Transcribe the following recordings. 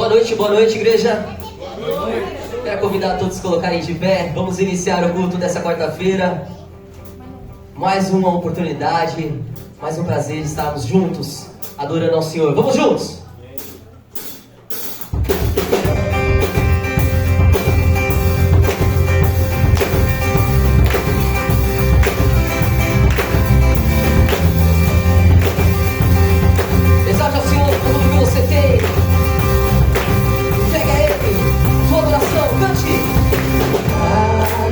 Boa noite, igreja. Boa noite. Quero convidar todos a se colocarem de pé. Vamos iniciar o culto dessa quarta-feira. Mais uma oportunidade, mais um prazer de estarmos juntos, adorando ao Senhor. Vamos juntos! Exalte ao Senhor tudo que você tem. Entrega a Ele sua adoração. Cante.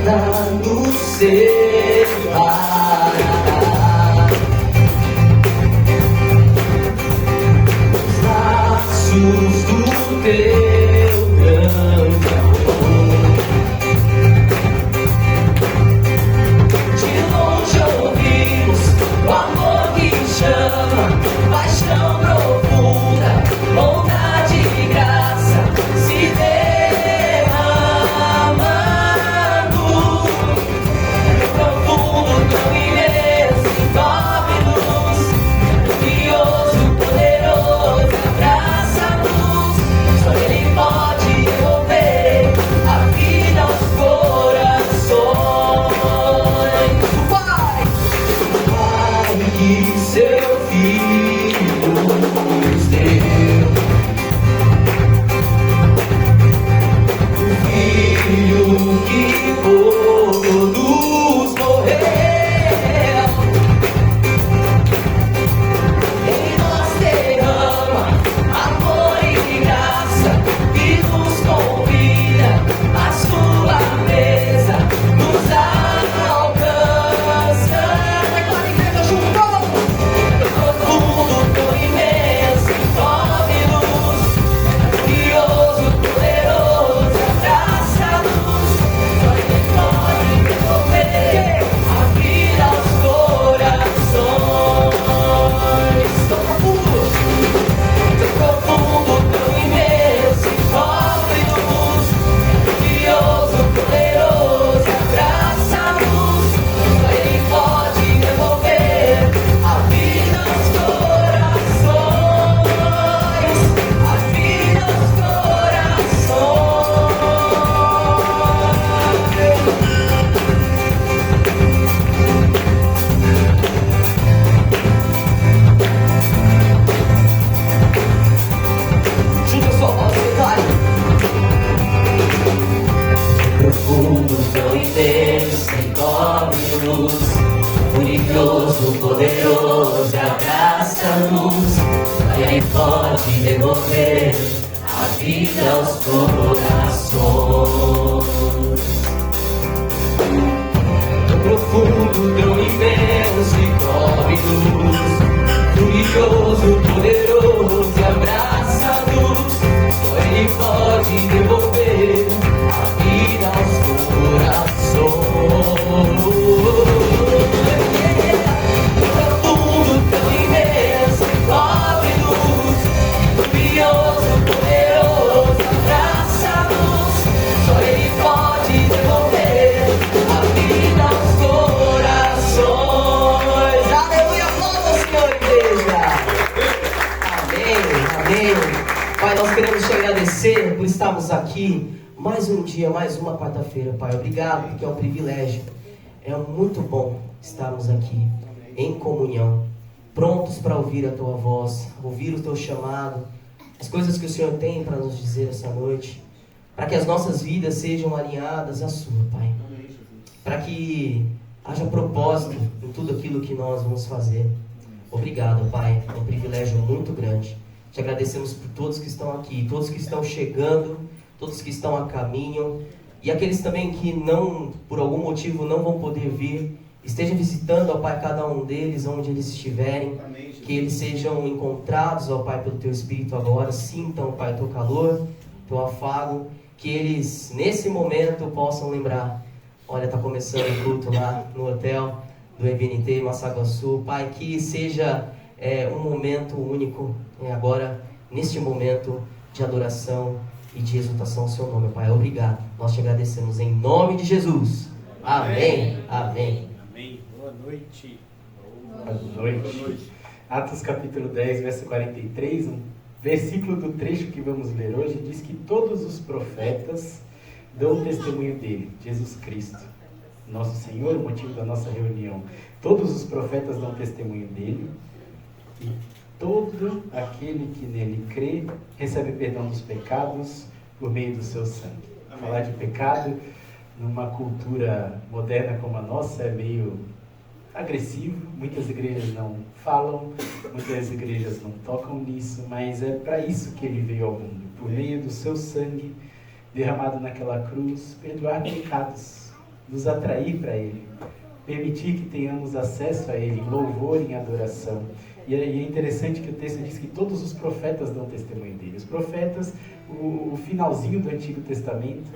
Nada nos separará dos laços do teu grande amor. De longe ouvimos o amor que chama, paixão profunda, bondade e graça se derramando. Profundo, tão imenso, envolve-nos, glorioso, poderoso, abraça-nos. Só Ele pode devolver a vida aos corações. Pai que seu Filho nos deu, o Filho que por todos morreu, em nós derrama amor e graça e nos convida à sua mesa, nos alcança. Declara, igreja, junto. Profundo, tão imenso, envolve-nos, glorioso, poderoso, abraça-nos. Só Ele pode devolver a vida aos corações. Tão profundo, tão imenso, envolve-nos, glorioso, poderoso, abraça-nos. Só Ele pode devolver a vida aos corações, a vida aos corações. Junta a sua voz, declare. Profundo, tão intenso, encobre-nos, glorioso, poderoso, abraça-nos. Ele pode devolver a vida aos corações. Tão profundo, tão imenso, encobre-nos, glorioso, poderoso, abraça-nos. Só Ele pode devolver a vida aos corações. Profundo, tão imenso, envolve-nos, glorioso, poderoso, abraça-nos. Só Ele pode devolver a vida aos corações. Aleluia, aplauda o Senhor, igreja. Amém, amém. Pai, nós queremos te agradecer por estarmos aqui mais um dia, mais uma quarta-feira, Pai. Obrigado, porque é um privilégio. É muito bom estarmos aqui em comunhão, prontos para ouvir a Tua voz, ouvir o Teu chamado, as coisas que o Senhor tem para nos dizer essa noite, para que as nossas vidas sejam alinhadas à Sua, Pai. Para que haja propósito em tudo aquilo que nós vamos fazer. Obrigado, Pai. É um privilégio muito grande. Te agradecemos por todos que estão aqui, todos que estão chegando, todos que estão a caminho, e aqueles também que não, por algum motivo, não vão poder vir. Esteja visitando, ó Pai, cada um deles, onde eles estiverem. Amém, que eles sejam encontrados, ó Pai, pelo Teu Espírito agora. Sintam, ó Pai, o Teu calor, o Teu afago. Que eles, nesse momento, possam lembrar: olha, está começando o culto lá no hotel do EBNT Massaguaçu. Pai, que seja um momento único, agora, neste momento de adoração e de exaltação ao Seu nome, Pai. Obrigado. Nós te agradecemos em nome de Jesus. Amém. Amém. Amém. Boa noite. Boa noite. Atos capítulo 10, verso 43. versículo do trecho que vamos ler hoje diz que todos os profetas dão testemunho dele, Jesus Cristo, nosso Senhor, o motivo da nossa reunião. Todos os profetas dão testemunho dele e todo aquele que nele crê recebe perdão dos pecados por meio do seu sangue. Falar de pecado numa cultura moderna como a nossa é meio agressivo, muitas igrejas não falam, muitas igrejas não tocam nisso, mas é para isso que ele veio ao mundo, por meio do seu sangue derramado naquela cruz, perdoar pecados, nos atrair para ele, permitir que tenhamos acesso a ele em louvor, em adoração. E é interessante que o texto diz que todos os profetas dão testemunho dele. Os profetas, o finalzinho do Antigo Testamento,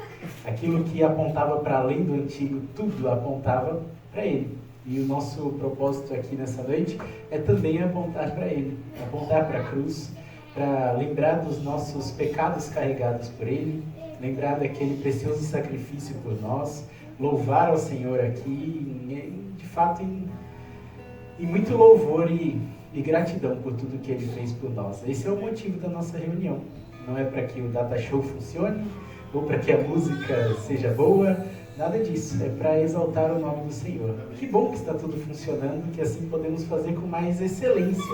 aquilo que apontava para além do Antigo, tudo apontava para ele. E o nosso propósito aqui nessa noite é também apontar para ele, apontar para a cruz, para lembrar dos nossos pecados carregados por ele, lembrar daquele precioso sacrifício por nós, louvar ao Senhor aqui, de fato, em muito louvor e gratidão por tudo que ele fez por nós. Esse é o motivo da nossa reunião. Não é para que o Data Show funcione, ou para que a música seja boa, nada disso. É para exaltar o nome do Senhor. Que bom que está tudo funcionando, que assim podemos fazer com mais excelência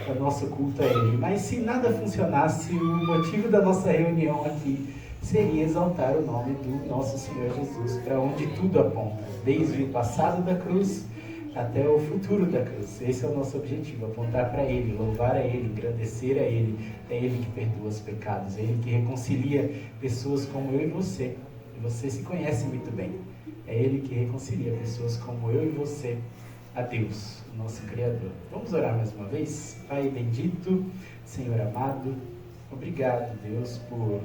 o nosso culto a ele. Mas se nada funcionasse, o motivo da nossa reunião aqui seria exaltar o nome do nosso Senhor Jesus, para onde tudo aponta, desde o passado da cruz até o futuro da cruz. Esse é o nosso objetivo, apontar para ele, louvar a ele, engrandecer a ele. É ele que perdoa os pecados, é ele que reconcilia pessoas como eu e você. E você se conhece muito bem. É ele que reconcilia pessoas como eu e você a Deus, o nosso Criador. Vamos orar mais uma vez? Pai bendito, Senhor amado, obrigado, Deus, por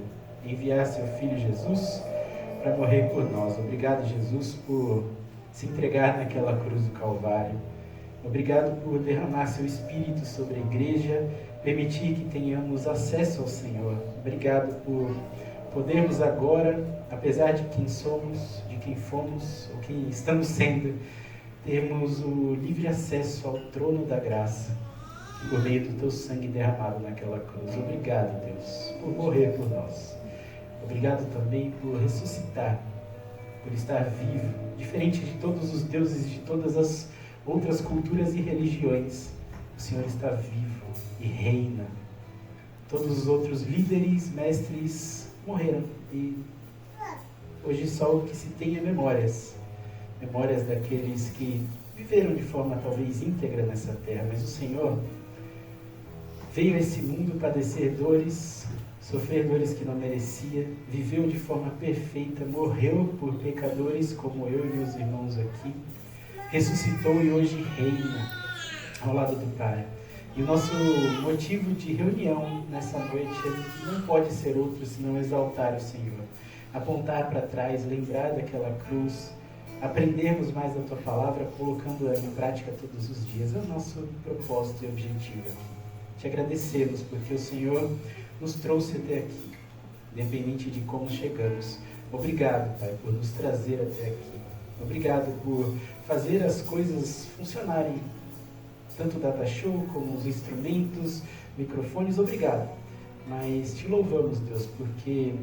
enviar seu Filho Jesus para morrer por nós. Obrigado, Jesus, por se entregar naquela cruz do Calvário. Obrigado por derramar seu Espírito sobre a igreja, permitir que tenhamos acesso ao Senhor. Obrigado por podermos agora, apesar de quem somos, de quem fomos, ou quem estamos sendo, termos o livre acesso ao trono da graça, por meio do teu sangue derramado naquela cruz. Obrigado, Deus, por morrer por nós. Obrigado também por ressuscitar, por estar vivo, diferente de todos os deuses e de todas as outras culturas e religiões. O Senhor está vivo e reina. Todos os outros líderes, mestres morreram e hoje só o que se tem é memórias daqueles que viveram de forma talvez íntegra nessa terra, mas o Senhor veio a esse mundo padecer dores, sofrer dores que não merecia, viveu de forma perfeita, morreu por pecadores como eu e meus irmãos aqui, ressuscitou e hoje reina ao lado do Pai. E o nosso motivo de reunião nessa noite não pode ser outro senão exaltar o Senhor, apontar para trás, lembrar daquela cruz, aprendermos mais da Tua Palavra, colocando-a em prática todos os dias. É o nosso propósito e objetivo aqui. Te agradecemos porque o Senhor nos trouxe até aqui, independente de como chegamos. Obrigado, Pai, por nos trazer até aqui. Obrigado por fazer as coisas funcionarem, tanto o Data Show como os instrumentos, microfones. Obrigado. Mas te louvamos, Deus, porque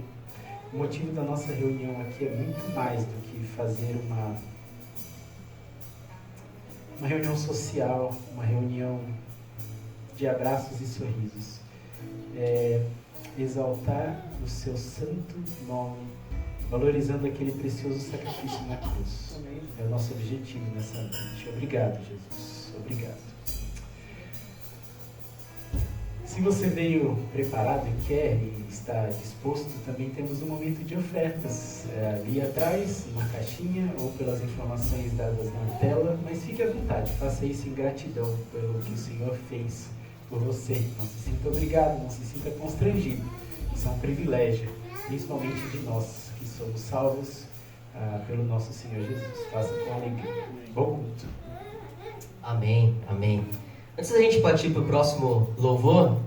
o motivo da nossa reunião aqui é muito mais do que fazer uma reunião social, uma reunião de abraços e sorrisos. É exaltar o seu santo nome, valorizando aquele precioso sacrifício na cruz. É o nosso objetivo nessa noite. Obrigado, Jesus. Obrigado. Se você veio preparado e quer e está disposto, também temos um momento de ofertas ali atrás, uma caixinha, ou pelas informações dadas na tela, mas fique à vontade, faça isso em gratidão pelo que o Senhor fez por você. Não se sinta obrigado, não se sinta constrangido. Isso é um privilégio, principalmente de nós que somos salvos pelo nosso Senhor Jesus. Faça com alegria. Bom culto. Amém, amém. Antes da gente partir para o próximo louvor,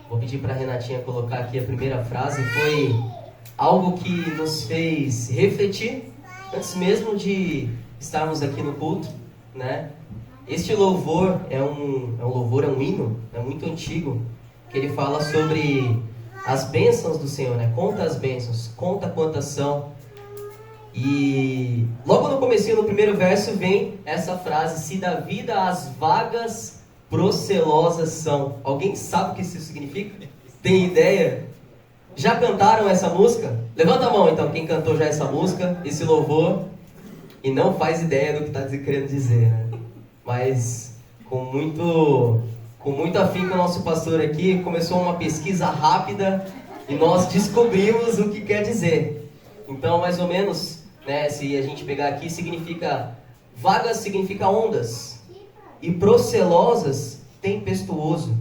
vou pedir para a Renatinha colocar aqui a primeira frase. Foi algo que nos fez refletir antes mesmo de estarmos aqui no culto, né? Este louvor é um hino, é muito antigo, que ele fala sobre as bênçãos do Senhor, né? Conta as bênçãos, conta quantas são. E logo no comecinho, no primeiro verso, vem essa frase: se da vida as vagas procelosas são. Alguém sabe o que isso significa? Tem ideia? Já cantaram essa música? Levanta a mão então, quem cantou já essa música, esse louvor, e não faz ideia do que está querendo dizer, né? Mas com muito afinco, o nosso pastor aqui começou uma pesquisa rápida e nós descobrimos o que quer dizer. Então, mais ou menos, né, se a gente pegar aqui, significa vagas, significa ondas, e procelosas, tempestuoso.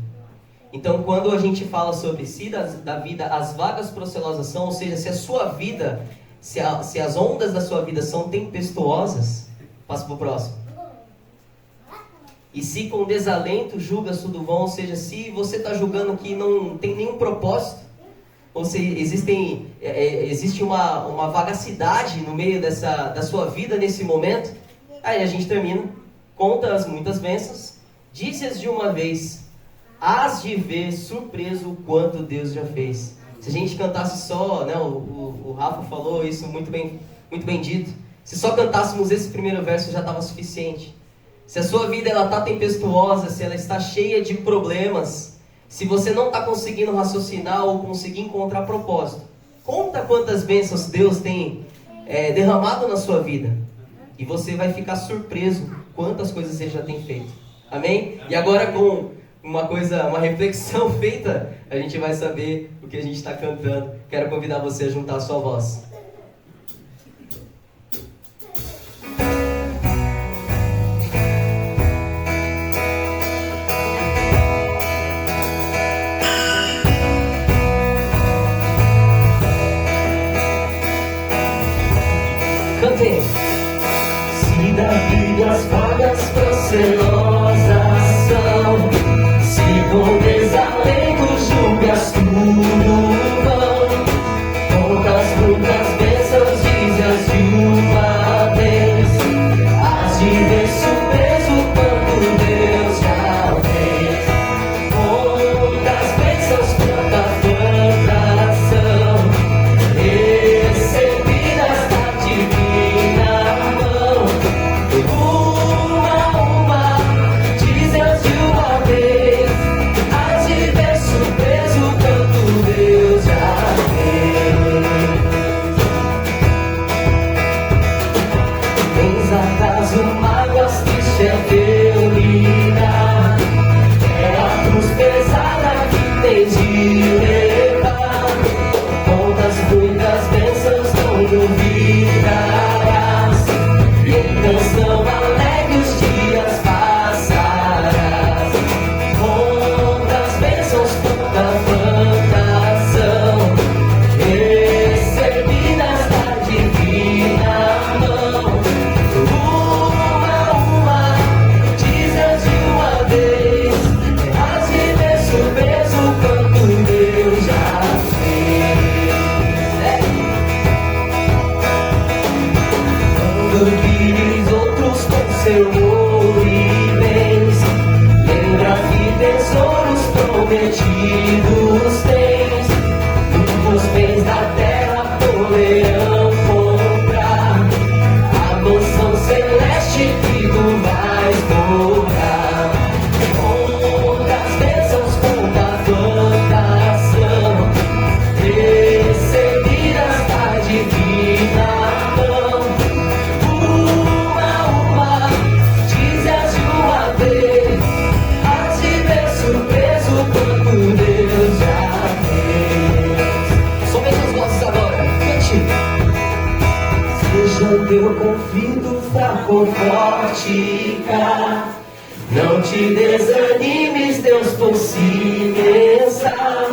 Então, quando a gente fala sobre si da vida, as vagas procelosas são, ou seja, se a sua vida, se as ondas da sua vida são tempestuosas, passa para o próximo. E se com desalento julgas tudo vão, ou seja, se você está julgando que não tem nenhum propósito, ou se existe uma vagacidade no meio da sua vida nesse momento, aí a gente termina, conta as muitas bênçãos, dize-as de uma vez, hás de ver surpreso o quanto Deus já fez. Se a gente cantasse só, né, o Rafa falou isso muito bem dito, se só cantássemos esse primeiro verso já estava suficiente. Se a sua vida está tempestuosa, se ela está cheia de problemas, se você não está conseguindo raciocinar ou conseguir encontrar propósito, conta quantas bênçãos Deus tem derramado na sua vida. E você vai ficar surpreso quantas coisas Ele já tem feito. Amém? E agora com uma reflexão feita, a gente vai saber o que a gente está cantando. Quero convidar você a juntar a sua voz. Cantem. Se da vida as vagas procelosas são, se com desalento julgas tudo vão, poucas bênçãos dize-as de uma vez, hás de ver surpreso quanto Deus já fez. Poucas bênçãos, quantas são recebidas da divina mão. Dize-as de uma vez, hás de ver surpreso quanto Deus já fez. Tens acaso mágoas, triste é teu lidar, é a cruz pesada que tens de levar. Contas muitas bênçãos não duvidarás, e em canção alegre os dias passarás. Contas bênçãos, quantas são recebidas da divina mão. Uma, dize-as de uma vez, hás de ver surpreso quanto Deus já fez. Quando vires outros com seu ouro e bens, lembra que tesouros prometidos tens. Muitos bens da terra poderão comprar a mansão celeste que tu vais morar. Quantas bênçãos, quantas são recebidas da divina mão. Uma, dize-as de uma vez, hás de ver surpreso quanto Deus já fez. Somente as vozes agora, cante. Seja o teu conflito fraco ou forte, não te desanimes, Deus por si está.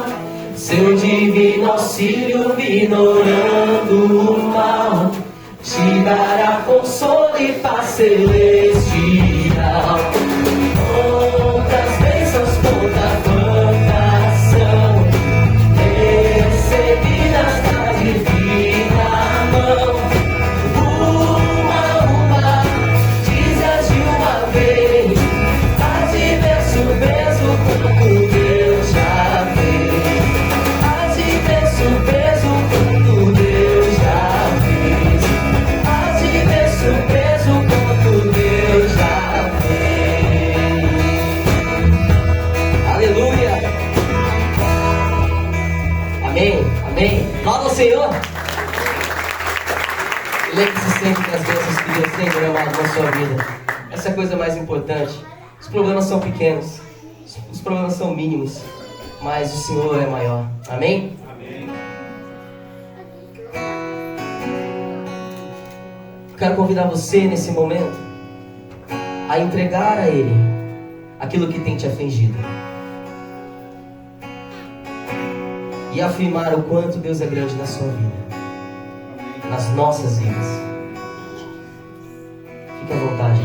Seu divino auxílio ignorando o mal, te dará consolo e paz celestial. Quantas bênçãos, quantas são recebidas da divina mão. Uma, dize-as de uma vez, hás de ver surpreso quanto Deus já Senhor? Lembre-se sempre das bênçãos que Deus tem derramado na sua vida. Essa é a coisa mais importante. Os problemas são pequenos, os problemas são mínimos, mas o Senhor é maior. Amém? Amém. Quero convidar você nesse momento a entregar a Ele aquilo que tem te afligido e afirmar o quanto Deus é grande na sua vida, nas nossas vidas. Fique à vontade.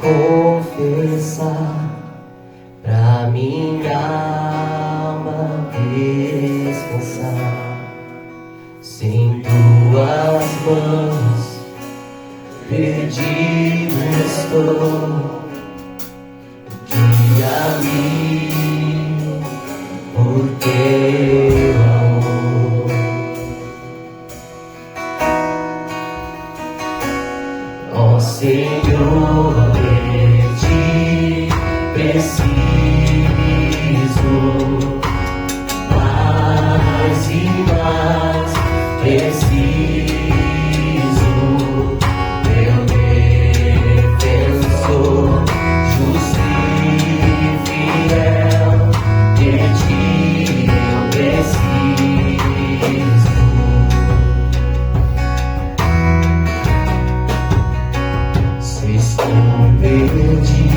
Confessar pra minha alma descansar, sem tuas mãos perdido estou, guia-me por teu amor. Ó Senhor, preciso mais e mais, preciso, meu defensor, justo e fiel, de ti eu preciso. Se estou perdido,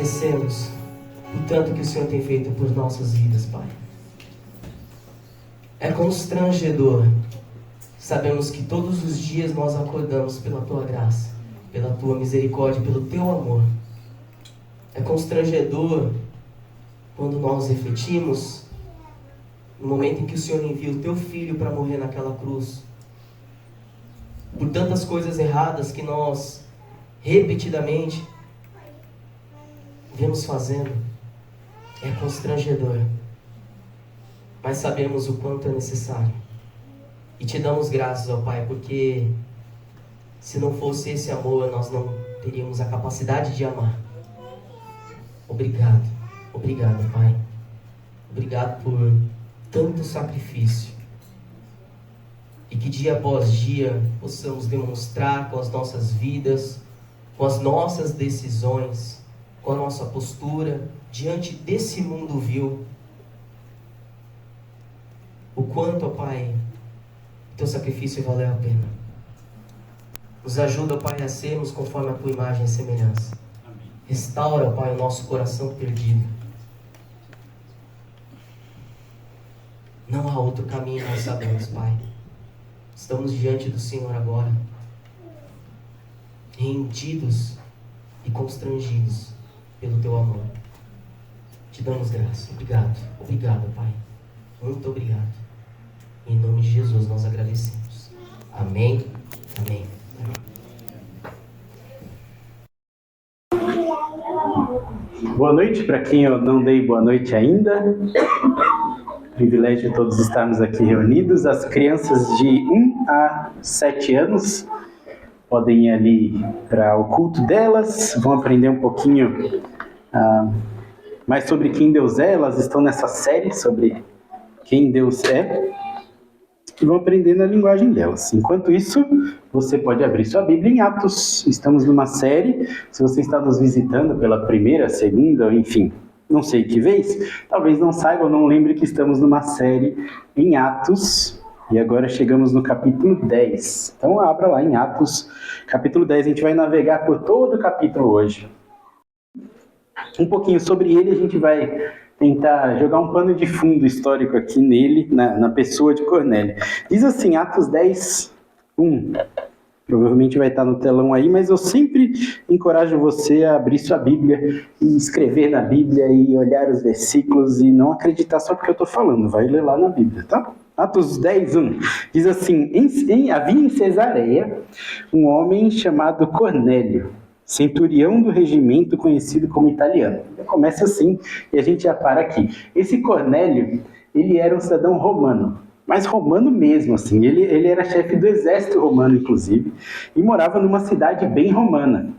agradecemos por tanto que o Senhor tem feito por nossas vidas, Pai. É constrangedor. Sabemos que todos os dias nós acordamos pela Tua graça, pela Tua misericórdia, pelo Teu amor. É constrangedor quando nós refletimos no momento em que o Senhor envia o Teu Filho para morrer naquela cruz. Por tantas coisas erradas que nós repetidamente vemos fazendo. É constrangedor. Mas sabemos o quanto é necessário. E Te damos graças, ó Pai, porque se não fosse esse amor, nós não teríamos a capacidade de amar. Obrigado. Obrigado, Pai. Obrigado por tanto sacrifício. E que dia após dia possamos demonstrar com as nossas vidas, com as nossas decisões, com a nossa postura diante desse mundo vil, o quanto, ó Pai, Teu sacrifício valeu a pena. Nos ajuda, ó Pai, a sermos conforme a Tua imagem e semelhança. Amém. Restaura, ó Pai, o nosso coração perdido. Não há outro caminho, nós sabemos, Pai. Estamos diante do Senhor agora, rendidos e constrangidos pelo Teu amor. Te damos graça. Obrigado. Obrigado, Pai. Muito obrigado. Em nome de Jesus nós agradecemos. Amém. Amém. Boa noite para quem eu não dei boa noite ainda. Privilégio de todos estarmos aqui reunidos. As crianças de 1 a 7 anos podem ir ali para o culto delas, vão aprender um pouquinho mais sobre quem Deus é. Elas estão nessa série sobre quem Deus é e vão aprender na linguagem delas. Enquanto isso, você pode abrir sua Bíblia em Atos. Estamos numa série. Se você está nos visitando pela primeira, segunda, enfim, não sei que vez, talvez não saiba ou não lembre que estamos numa série em Atos. E agora chegamos no capítulo 10. Então abra lá em Atos, capítulo 10. A gente vai navegar por todo o capítulo hoje. Um pouquinho sobre ele, a gente vai tentar jogar um pano de fundo histórico aqui nele, na pessoa de Cornélio. Diz assim, Atos 10, 1. Provavelmente vai estar no telão aí, mas eu sempre encorajo você a abrir sua Bíblia e escrever na Bíblia e olhar os versículos e não acreditar só porque eu estou falando. Vai ler lá na Bíblia, tá? Atos 10, 1. Diz assim, havia em Cesareia um homem chamado Cornélio, centurião do regimento conhecido como italiano. Começa assim e a gente já para aqui. Esse Cornélio, ele era um cidadão romano, mas romano mesmo, assim. Ele era chefe do exército romano, inclusive, e morava numa cidade bem romana.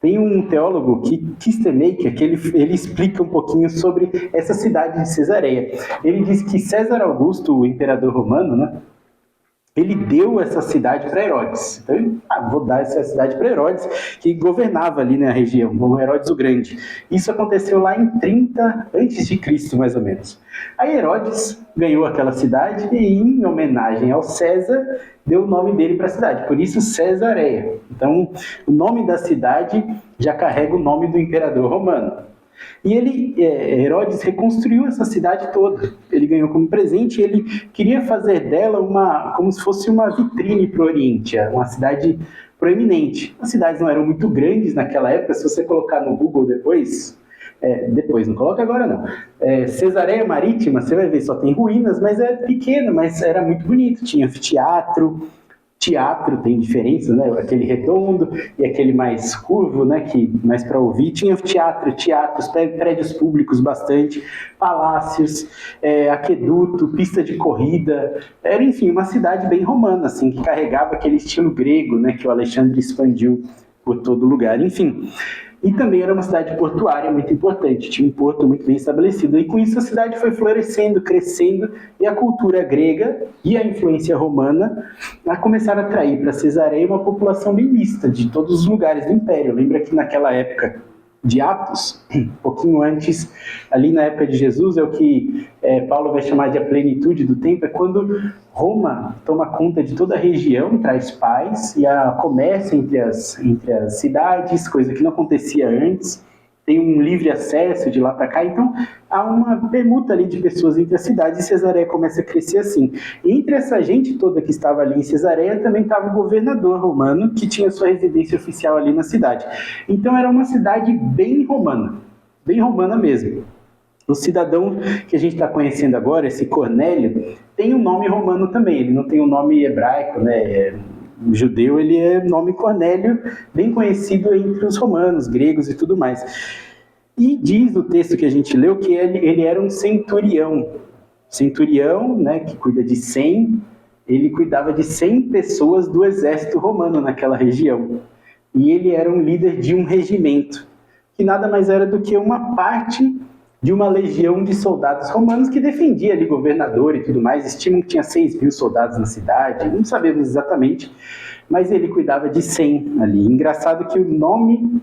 Tem um teólogo, Kistemaker, que ele explica um pouquinho sobre essa cidade de Cesareia. Ele diz que César Augusto, o imperador romano, né, ele deu essa cidade para Herodes. Então, vou dar essa cidade para Herodes, que governava ali na região, como Herodes o Grande. Isso aconteceu lá em 30 a.C., mais ou menos. Aí Herodes ganhou aquela cidade e, em homenagem ao César, deu o nome dele para a cidade. Por isso, Cesareia. Então, o nome da cidade já carrega o nome do imperador romano. E Herodes reconstruiu essa cidade toda. Ele ganhou como presente e ele queria fazer dela como se fosse uma vitrine para o Oriente, uma cidade proeminente. As cidades não eram muito grandes naquela época. Se você colocar no Google depois, não coloca agora não, Cesareia Marítima, você vai ver, só tem ruínas, mas é pequeno, mas era muito bonito. Tinha anfiteatro, teatro, tem diferença, né? Aquele redondo e aquele mais curvo, né? Que mais para ouvir. Tinha teatros, prédios públicos bastante, palácios, aqueduto, pista de corrida. Era, enfim, uma cidade bem romana, assim, que carregava aquele estilo grego, né? Que o Alexandre expandiu por todo lugar. Enfim. E também era uma cidade portuária muito importante, tinha um porto muito bem estabelecido. E com isso a cidade foi florescendo, crescendo, e a cultura grega e a influência romana começaram a atrair para Cesareia uma população bem mista, de todos os lugares do Império. Lembra que naquela época de Atos, um pouquinho antes, ali na época de Jesus, é o que Paulo vai chamar de a plenitude do tempo, é quando Roma toma conta de toda a região, traz paz e a comércio entre as cidades, coisa que não acontecia antes. tem um livre acesso de lá para cá, então há uma permuta ali de pessoas entre as cidades e Cesareia começa a crescer assim. E entre essa gente toda que estava ali em Cesareia também estava o governador romano, que tinha sua residência oficial ali na cidade. Então era uma cidade bem romana mesmo. O cidadão que a gente está conhecendo agora, esse Cornélio, tem um nome romano também, ele não tem um nome hebraico, né? O judeu, ele é nome Cornélio, bem conhecido entre os romanos, gregos e tudo mais. E diz o texto que a gente leu que ele era um centurião. Centurião, né, que cuida de 100, ele cuidava de 100 pessoas do exército romano naquela região. E ele era um líder de um regimento, que nada mais era do que uma parte de uma legião de soldados romanos que defendia ali governador e tudo mais. Estimam que tinha 6.000 soldados na cidade, não sabemos exatamente, mas ele cuidava de 100 ali. Engraçado que o nome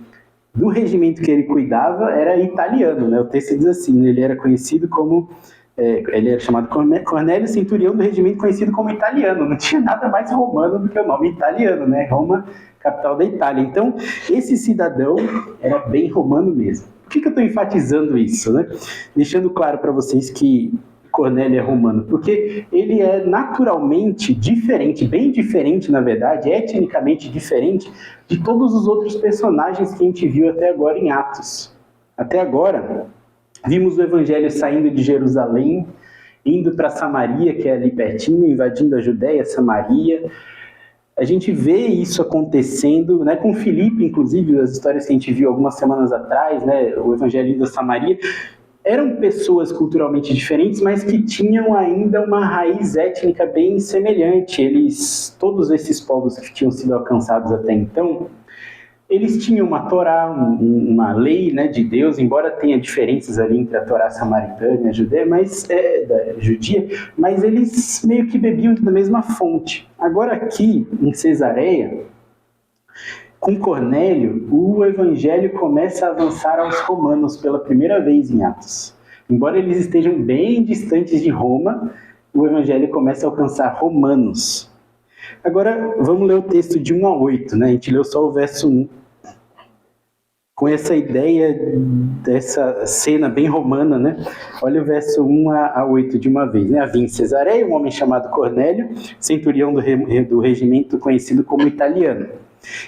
do regimento que ele cuidava era italiano, né? O texto diz assim, ele era conhecido como, ele era chamado Cornélio Centurião do regimento conhecido como italiano. Não tinha nada mais romano do que o nome italiano, né? Roma, capital da Itália. Então, esse cidadão era bem romano mesmo. Por que eu estou enfatizando isso, né? Deixando claro para vocês que Cornélio é romano, porque ele é naturalmente diferente, bem diferente, na verdade, etnicamente diferente de todos os outros personagens que a gente viu até agora em Atos. Até agora, vimos o evangelho saindo de Jerusalém, indo para Samaria, que é ali pertinho, invadindo a Judéia, Samaria. A gente vê isso acontecendo, né, com Filipe, inclusive, as histórias que a gente viu algumas semanas atrás, né, o evangelho da Samaria, eram pessoas culturalmente diferentes, mas que tinham ainda uma raiz étnica bem semelhante. Todos esses povos que tinham sido alcançados até então, eles tinham uma Torá, uma lei, né, de Deus, embora tenha diferenças ali entre a Torá samaritana e a judia, mas eles meio que bebiam da mesma fonte. Agora aqui, em Cesareia, com Cornélio, o evangelho começa a avançar aos romanos pela primeira vez em Atos. Embora eles estejam bem distantes de Roma, o evangelho começa a alcançar romanos. Agora, vamos ler o texto de 1 a 8, né? A gente leu só o verso 1. Com essa ideia dessa cena bem romana, né? Olha o verso 1 a 8 de uma vez, né? Havia em Cesareia um homem chamado Cornélio, centurião do regimento conhecido como italiano.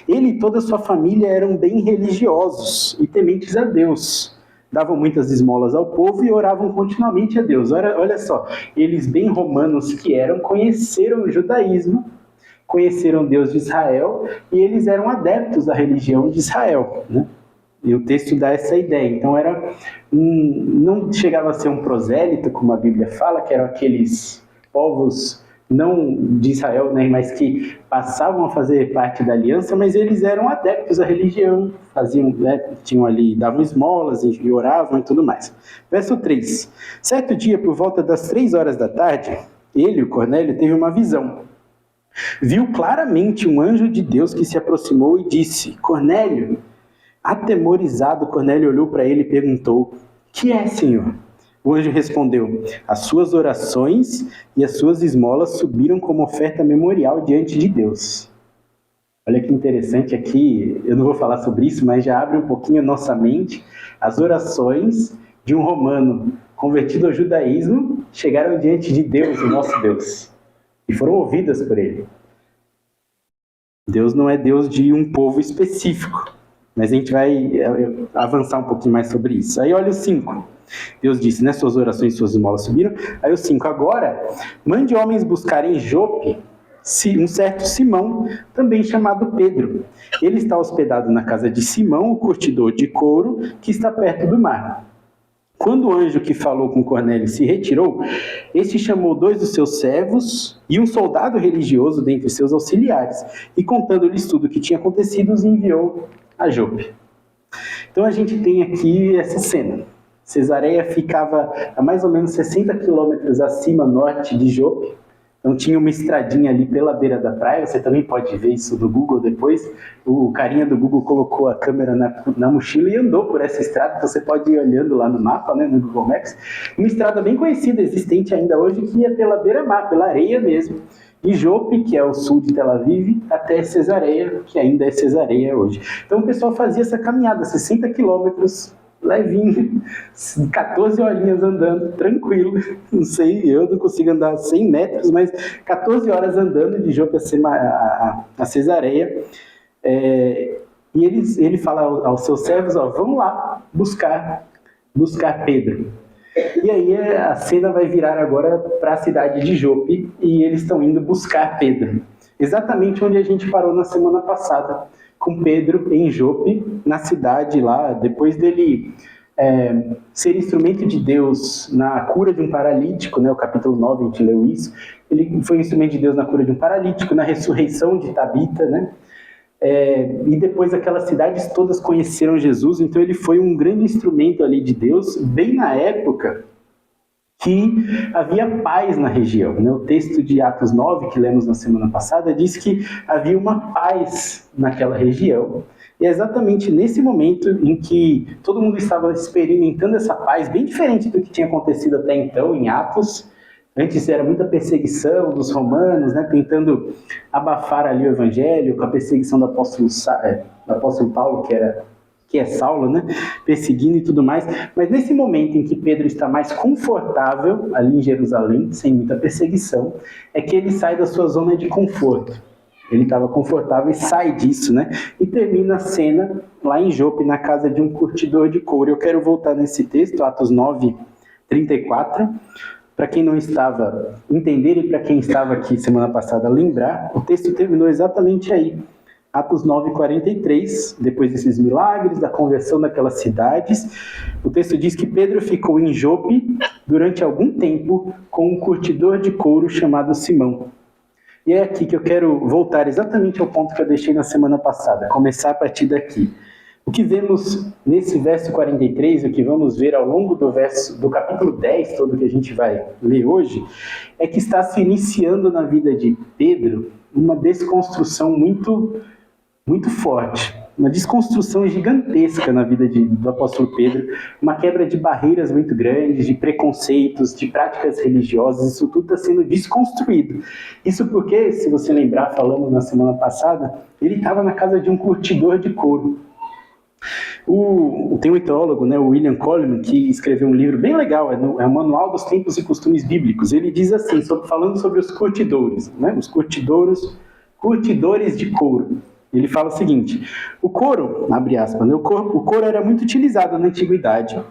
Ele e toda a sua família eram bem religiosos e tementes a Deus. Davam muitas esmolas ao povo e oravam continuamente a Deus. Olha só, eles bem romanos que eram, conheceram o judaísmo, conheceram Deus de Israel e eles eram adeptos da religião de Israel, né? E o texto dá essa ideia. Então não chegava a ser um prosélito, como a Bíblia fala, que eram aqueles povos não de Israel, né, mas que passavam a fazer parte da aliança, mas eles eram adeptos à religião, faziam, né, tinham ali, davam esmolas e oravam e tudo mais. Verso 3. Certo dia, por volta das 3 horas da tarde, ele, o Cornélio, teve uma visão. Viu claramente um anjo de Deus que se aproximou e disse: Cornélio. Atemorizado, Cornélio olhou para ele e perguntou: que é, Senhor? O anjo respondeu: as suas orações e as suas esmolas subiram como oferta memorial diante de Deus. Olha que interessante aqui, eu não vou falar sobre isso, mas já abre um pouquinho a nossa mente. As orações de um romano convertido ao judaísmo chegaram diante de Deus, o nosso Deus, e foram ouvidas por ele. Deus não é Deus de um povo específico, mas a gente vai avançar um pouquinho mais sobre isso. Aí olha o 5. Deus disse, né, suas orações e suas esmolas subiram. Aí o 5, agora, mande homens buscarem em Jope um certo Simão, também chamado Pedro. Ele está hospedado na casa de Simão, o curtidor de couro, que está perto do mar. Quando o anjo que falou com Cornélio se retirou, este chamou 2 dos seus servos e um soldado religioso dentre seus auxiliares, e contando-lhes tudo o que tinha acontecido, os enviou a Jope. Então a gente tem aqui essa cena. Cesareia ficava a mais ou menos 60 quilômetros acima norte de Jope. Então tinha uma estradinha ali pela beira da praia. Você também pode ver isso no Google depois. O carinha do Google colocou a câmera na mochila e andou por essa estrada. Então você pode ir olhando lá no mapa, né, no Google Maps. Uma estrada bem conhecida, existente ainda hoje, que ia pela beira-mar, pela areia mesmo. De Jope, que é o sul de Tel Aviv, até Cesareia, que ainda é Cesareia hoje. Então o pessoal fazia essa caminhada, 60 quilômetros levinho, 14 horinhas andando, tranquilo. Não sei, eu não consigo andar 100 metros, mas 14 horas andando de Jope a Cesareia. E ele fala aos seus servos, vamos lá buscar Pedro. E aí a cena vai virar agora para a cidade de Jope e eles estão indo buscar Pedro. Exatamente onde a gente parou na semana passada, com Pedro em Jope, na cidade lá, depois dele ser instrumento de Deus na cura de um paralítico, né, o capítulo 9 a gente leu isso, ele foi instrumento de Deus na cura de um paralítico, na ressurreição de Tabita, né? E depois aquelas cidades todas conheceram Jesus, então ele foi um grande instrumento ali de Deus, bem na época que havia paz na região, né? O texto de Atos 9, que lemos na semana passada, diz que havia uma paz naquela região, e é exatamente nesse momento em que todo mundo estava experimentando essa paz, bem diferente do que tinha acontecido até então em Atos. Antes era muita perseguição dos romanos, né, tentando abafar ali o evangelho, com a perseguição do apóstolo Paulo, que é Saulo, né, perseguindo e tudo mais. Mas nesse momento em que Pedro está mais confortável ali em Jerusalém, sem muita perseguição, é que ele sai da sua zona de conforto. Ele estava confortável e sai disso, né? E termina a cena lá em Jope, na casa de um curtidor de couro. Eu quero voltar nesse texto, Atos 9, 34. Para quem não estava entender e para quem estava aqui semana passada lembrar, o texto terminou exatamente aí. Atos 9, 43, depois desses milagres, da conversão daquelas cidades, o texto diz que Pedro ficou em Jope durante algum tempo com um curtidor de couro chamado Simão. E é aqui que eu quero voltar exatamente ao ponto que eu deixei na semana passada, começar a partir daqui. O que vemos nesse verso 43, o que vamos ver ao longo do capítulo 10, todo que a gente vai ler hoje, é que está se iniciando na vida de Pedro uma desconstrução muito, muito forte, uma desconstrução gigantesca na vida do apóstolo Pedro, uma quebra de barreiras muito grandes, de preconceitos, de práticas religiosas, isso tudo está sendo desconstruído. Isso porque, se você lembrar, falamos na semana passada, ele estava na casa de um curtidor de couro. Tem um teólogo, né, o William Coleman, que escreveu um livro bem legal, é o Manual dos Tempos e Costumes Bíblicos. Ele diz assim, falando sobre os curtidores, né, os curtidores de couro. Ele fala o seguinte: o couro, abre aspas, né, o couro era muito utilizado na antiguidade,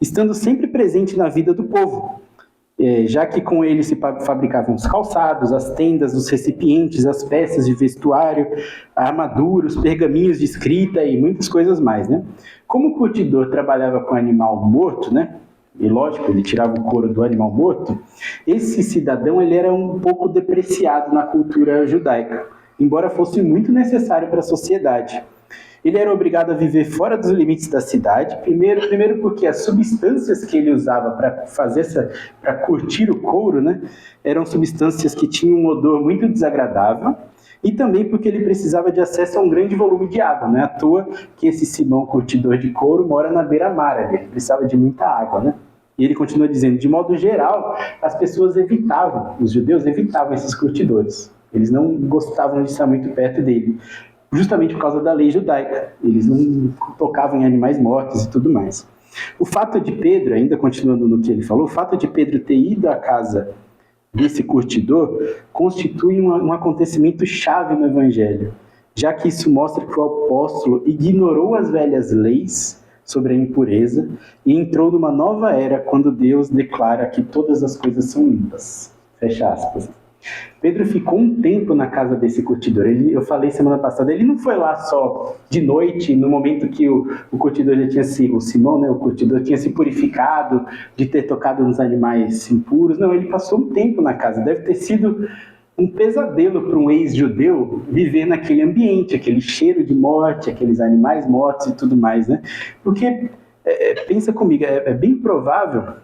estando sempre presente na vida do povo, já que com ele se fabricavam os calçados, as tendas, os recipientes, as peças de vestuário, a armadura, os pergaminhos de escrita e muitas coisas mais, né? Como o curtidor trabalhava com animal morto, né? E lógico, ele tirava o couro do animal morto, esse cidadão ele era um pouco depreciado na cultura judaica, embora fosse muito necessário para a sociedade. Ele era obrigado a viver fora dos limites da cidade, primeiro porque as substâncias que ele usava para curtir o couro, né, eram substâncias que tinham um odor muito desagradável, e também porque ele precisava de acesso a um grande volume de água, não é à toa que esse Simão, curtidor de couro, mora na beira-mar, ele precisava de muita água, né? E ele continua dizendo, de modo geral, as pessoas os judeus evitavam esses curtidores, eles não gostavam de estar muito perto dele, justamente por causa da lei judaica. Eles não tocavam em animais mortos e tudo mais. O fato de Pedro, ainda continuando no que ele falou, o fato de Pedro ter ido à casa desse curtidor constitui um acontecimento chave no Evangelho, já que isso mostra que o apóstolo ignorou as velhas leis sobre a impureza e entrou numa nova era quando Deus declara que todas as coisas são limpas. Fecha aspas. Pedro ficou um tempo na casa desse curtidor. Eu falei semana passada, ele não foi lá só de noite, no momento que o curtidor já tinha o Simão, né, o curtidor tinha se purificado de ter tocado nos animais impuros. Não, ele passou um tempo na casa. Deve ter sido um pesadelo para um ex-judeu viver naquele ambiente, aquele cheiro de morte, aqueles animais mortos e tudo mais, né? Porque, pensa comigo, é bem provável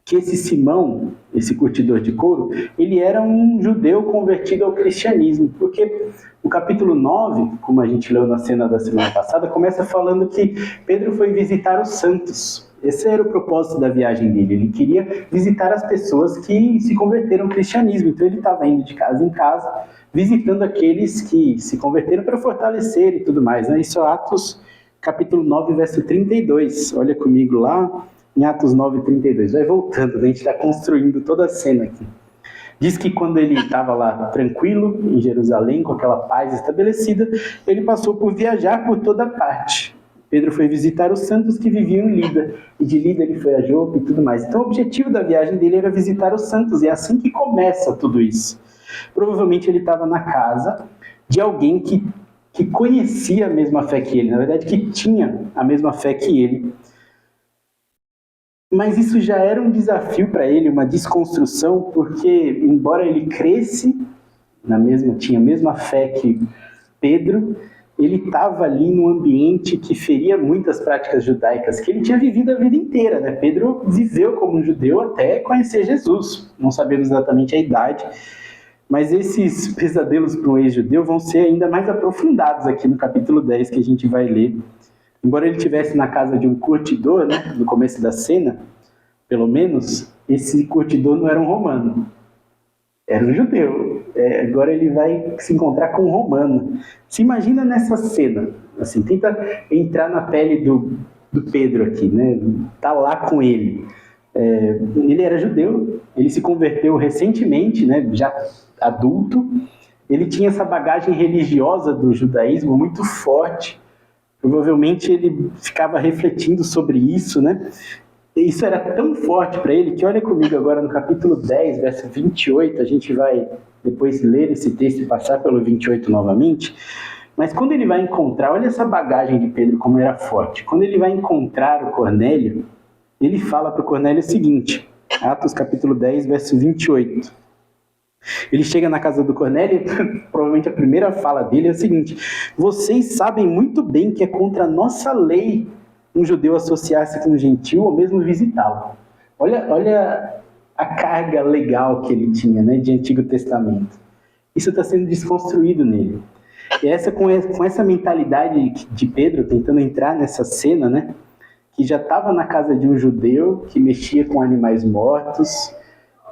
que esse Simão, esse curtidor de couro, ele era um judeu convertido ao cristianismo, porque o capítulo 9, como a gente leu na cena da semana passada, começa falando que Pedro foi visitar os santos. Esse era o propósito da viagem dele, ele queria visitar as pessoas que se converteram ao cristianismo, então ele estava indo de casa em casa, visitando aqueles que se converteram para fortalecer e tudo mais, né? Isso é Atos capítulo 9, verso 32. Olha comigo lá em Atos 9, 32. Vai voltando, a gente está construindo toda a cena aqui. Diz que quando ele estava lá tranquilo, em Jerusalém, com aquela paz estabelecida, ele passou por viajar por toda parte. Pedro foi visitar os santos que viviam em Lida, e de Lida ele foi a Jope e tudo mais. Então o objetivo da viagem dele era visitar os santos, e é assim que começa tudo isso. Provavelmente ele estava na casa de alguém que conhecia a mesma fé que ele, na verdade que tinha a mesma fé que ele. Mas isso já era um desafio para ele, uma desconstrução, porque embora ele cresce, tinha a mesma fé que Pedro, ele estava ali num ambiente que feria muitas práticas judaicas, que ele tinha vivido a vida inteira, né? Pedro viveu como um judeu até conhecer Jesus. Não sabemos exatamente a idade, mas esses pesadelos para um ex-judeu vão ser ainda mais aprofundados aqui no capítulo 10 que a gente vai ler. Embora ele estivesse na casa de um curtidor, né, no começo da cena, pelo menos, esse curtidor não era um romano, era um judeu. Agora ele vai se encontrar com um romano. Se imagina nessa cena, assim, tenta entrar na pele do Pedro aqui, né? Tá lá com ele. Ele era judeu, ele se converteu recentemente, né? Já adulto. Ele tinha essa bagagem religiosa do judaísmo muito forte. Provavelmente ele ficava refletindo sobre isso, né? E isso era tão forte para ele que, olha comigo agora no capítulo 10, verso 28, a gente vai depois ler esse texto e passar pelo 28 novamente, mas quando ele vai encontrar, olha essa bagagem de Pedro como era forte, quando ele vai encontrar o Cornélio, ele fala para o Cornélio o seguinte, Atos capítulo 10, verso 28, ele chega na casa do Cornélio, provavelmente a primeira fala dele é o seguinte, vocês sabem muito bem que é contra a nossa lei um judeu associar-se com um gentil ou mesmo visitá-lo. Olha a carga legal que ele tinha, né, de Antigo Testamento. Isso está sendo desconstruído nele. E com essa mentalidade de Pedro, tentando entrar nessa cena, né, que já estava na casa de um judeu, que mexia com animais mortos,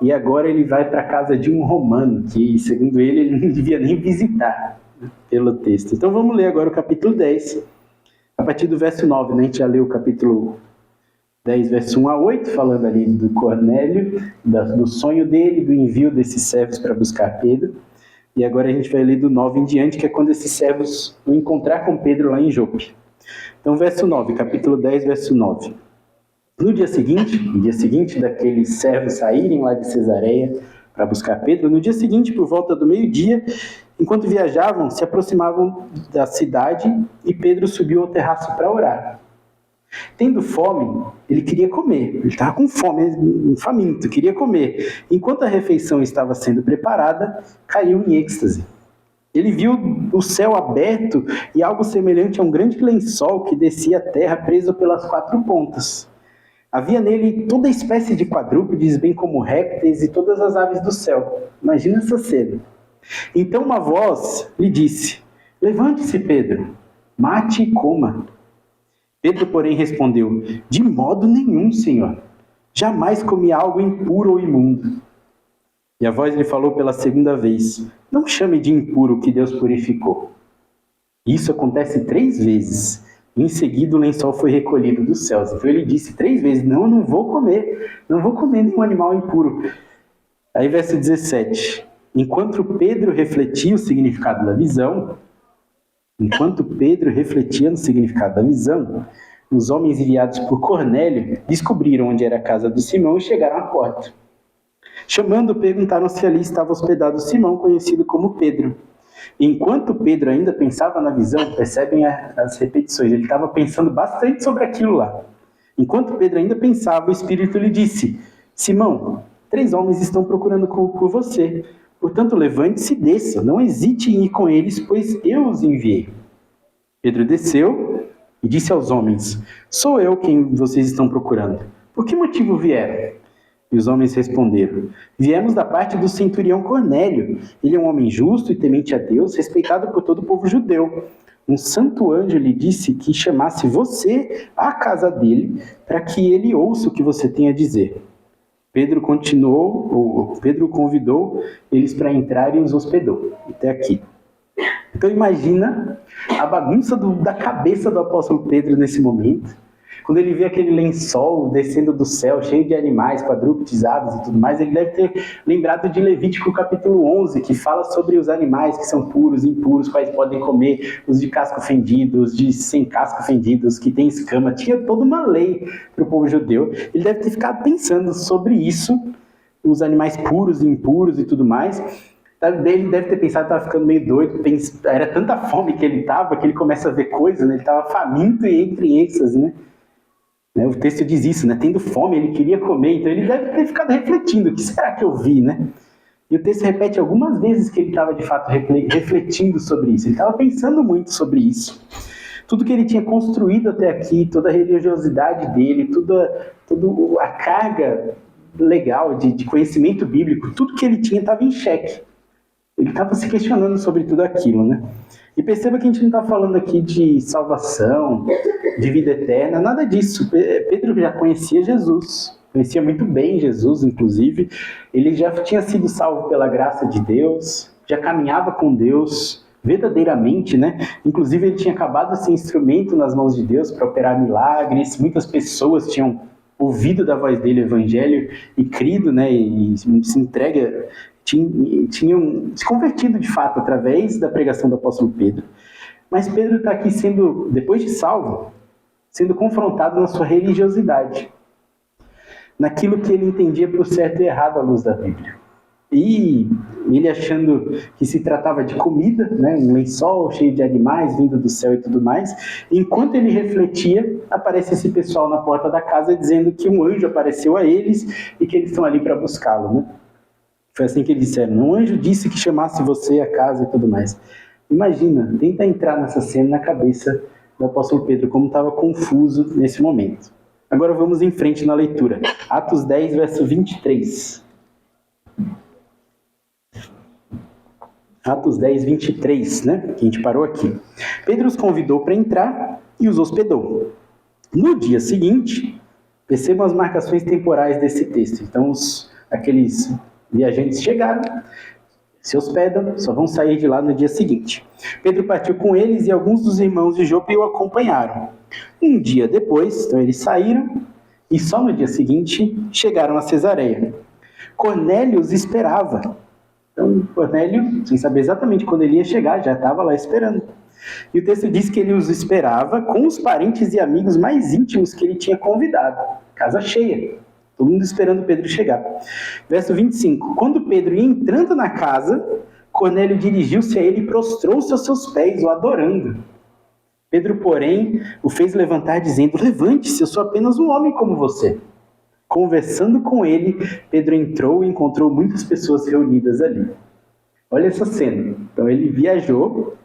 e agora ele vai para a casa de um romano, que, segundo ele não devia nem visitar, né, pelo texto. Então vamos ler agora o capítulo 10. A partir do verso 9, né, a gente já leu o capítulo 10, verso 1 a 8, falando ali do Cornélio, do sonho dele, do envio desses servos para buscar Pedro. E agora a gente vai ler do 9 em diante, que é quando esses servos vão encontrar com Pedro lá em Jope. Então, verso 9, capítulo 10, verso 9. No dia seguinte daqueles servos saírem lá de Cesareia para buscar Pedro, no dia seguinte, por volta do meio-dia, enquanto viajavam, se aproximavam da cidade e Pedro subiu ao terraço para orar. Tendo fome, ele queria comer. Ele estava com fome, faminto, queria comer. Enquanto a refeição estava sendo preparada, caiu em êxtase. Ele viu o céu aberto e algo semelhante a um grande lençol que descia à terra preso pelas 4 pontas. Havia nele toda espécie de quadrúpedes, bem como répteis e todas as aves do céu. Imagina essa cena. Então uma voz lhe disse, levante-se, Pedro, mate e coma. Pedro, porém, respondeu, de modo nenhum, Senhor. Jamais comi algo impuro ou imundo. E a voz lhe falou pela segunda vez, não chame de impuro o que Deus purificou. Isso acontece 3 vezes. Em seguida o lençol foi recolhido dos céus. Então ele disse 3 vezes, não vou comer nenhum animal impuro. Aí verso 17, enquanto Pedro refletia no significado da visão, os homens enviados por Cornélio descobriram onde era a casa do Simão e chegaram à porta. Chamando, perguntaram se ali estava hospedado Simão, conhecido como Pedro. Enquanto Pedro ainda pensava na visão, percebem as repetições, ele estava pensando bastante sobre aquilo lá. Enquanto Pedro ainda pensava, o Espírito lhe disse, Simão, 3 homens estão procurando por você. Portanto, levante-se e desça, não hesite em ir com eles, pois eu os enviei. Pedro desceu e disse aos homens, sou eu quem vocês estão procurando. Por que motivo vieram? E os homens responderam, viemos da parte do centurião Cornélio. Ele é um homem justo e temente a Deus, respeitado por todo o povo judeu. Um santo anjo lhe disse que chamasse você à casa dele, para que ele ouça o que você tem a dizer. Pedro convidou eles para entrar e os hospedou. Até aqui. Então imagina a bagunça da cabeça do apóstolo Pedro nesse momento. Quando ele vê aquele lençol descendo do céu, cheio de animais, quadrúpedes, aves e tudo mais, ele deve ter lembrado de Levítico capítulo 11, que fala sobre os animais que são puros e impuros, quais podem comer, os de casco fendido, os de sem casco fendido, os que têm escama. Tinha toda uma lei para o povo judeu. Ele deve ter ficado pensando sobre isso, os animais puros e impuros e tudo mais. Ele deve ter pensado que estava ficando meio doido, era tanta fome que ele estava, que ele começa a ver coisas, né? Ele estava faminto e entre êxtase, né? O texto diz isso, né? Tendo fome, ele queria comer, então ele deve ter ficado refletindo, o que será que eu vi, né? E o texto repete algumas vezes que ele estava de fato refletindo sobre isso, ele estava pensando muito sobre isso. Tudo que ele tinha construído até aqui, toda a religiosidade dele, toda a carga legal de conhecimento bíblico, tudo que ele tinha estava em xeque. Ele estava se questionando sobre tudo aquilo, né? E perceba que a gente não está falando aqui de salvação, de vida eterna, nada disso. Pedro já conhecia Jesus, conhecia muito bem Jesus, inclusive. Ele já tinha sido salvo pela graça de Deus, já caminhava com Deus verdadeiramente, né? Inclusive ele tinha acabado de ser instrumento nas mãos de Deus para operar milagres. Muitas pessoas tinham ouvido da voz dele o evangelho e crido, né? E se entrega... tinham se convertido de fato através da pregação do apóstolo Pedro. Mas Pedro está aqui sendo, depois de salvo, sendo confrontado na sua religiosidade, naquilo que ele entendia por certo e errado à luz da Bíblia. E ele achando que se tratava de comida, né, um lençol cheio de animais vindo do céu e tudo mais, enquanto ele refletia, aparece esse pessoal na porta da casa dizendo que um anjo apareceu a eles e que eles estão ali para buscá-lo, né? Foi assim que eles disseram, um anjo disse que chamasse você a casa e tudo mais. Imagina, tenta entrar nessa cena na cabeça do apóstolo Pedro, como estava confuso nesse momento. Agora vamos em frente na leitura. Atos 10, verso 23. Atos 10, 23, né? Que a gente parou aqui. Pedro os convidou para entrar e os hospedou. No dia seguinte, percebam as marcações temporais desse texto. Então, aqueles viajantes chegaram, se hospedam, só vão sair de lá no dia seguinte. Pedro partiu com eles e alguns dos irmãos de Jope o acompanharam. Um dia depois, então eles saíram e só no dia seguinte chegaram a Cesareia. Cornélio os esperava. Então Cornélio, sem saber exatamente quando ele ia chegar, já estava lá esperando. E o texto diz que ele os esperava com os parentes e amigos mais íntimos que ele tinha convidado. Casa cheia. Todo mundo esperando Pedro chegar. Verso 25. Quando Pedro ia entrando na casa, Cornélio dirigiu-se a ele e prostrou-se aos seus pés, o adorando. Pedro, porém, o fez levantar, dizendo, levante-se, eu sou apenas um homem como você. Conversando com ele, Pedro entrou e encontrou muitas pessoas reunidas ali. Olha essa cena. Então ele viajou,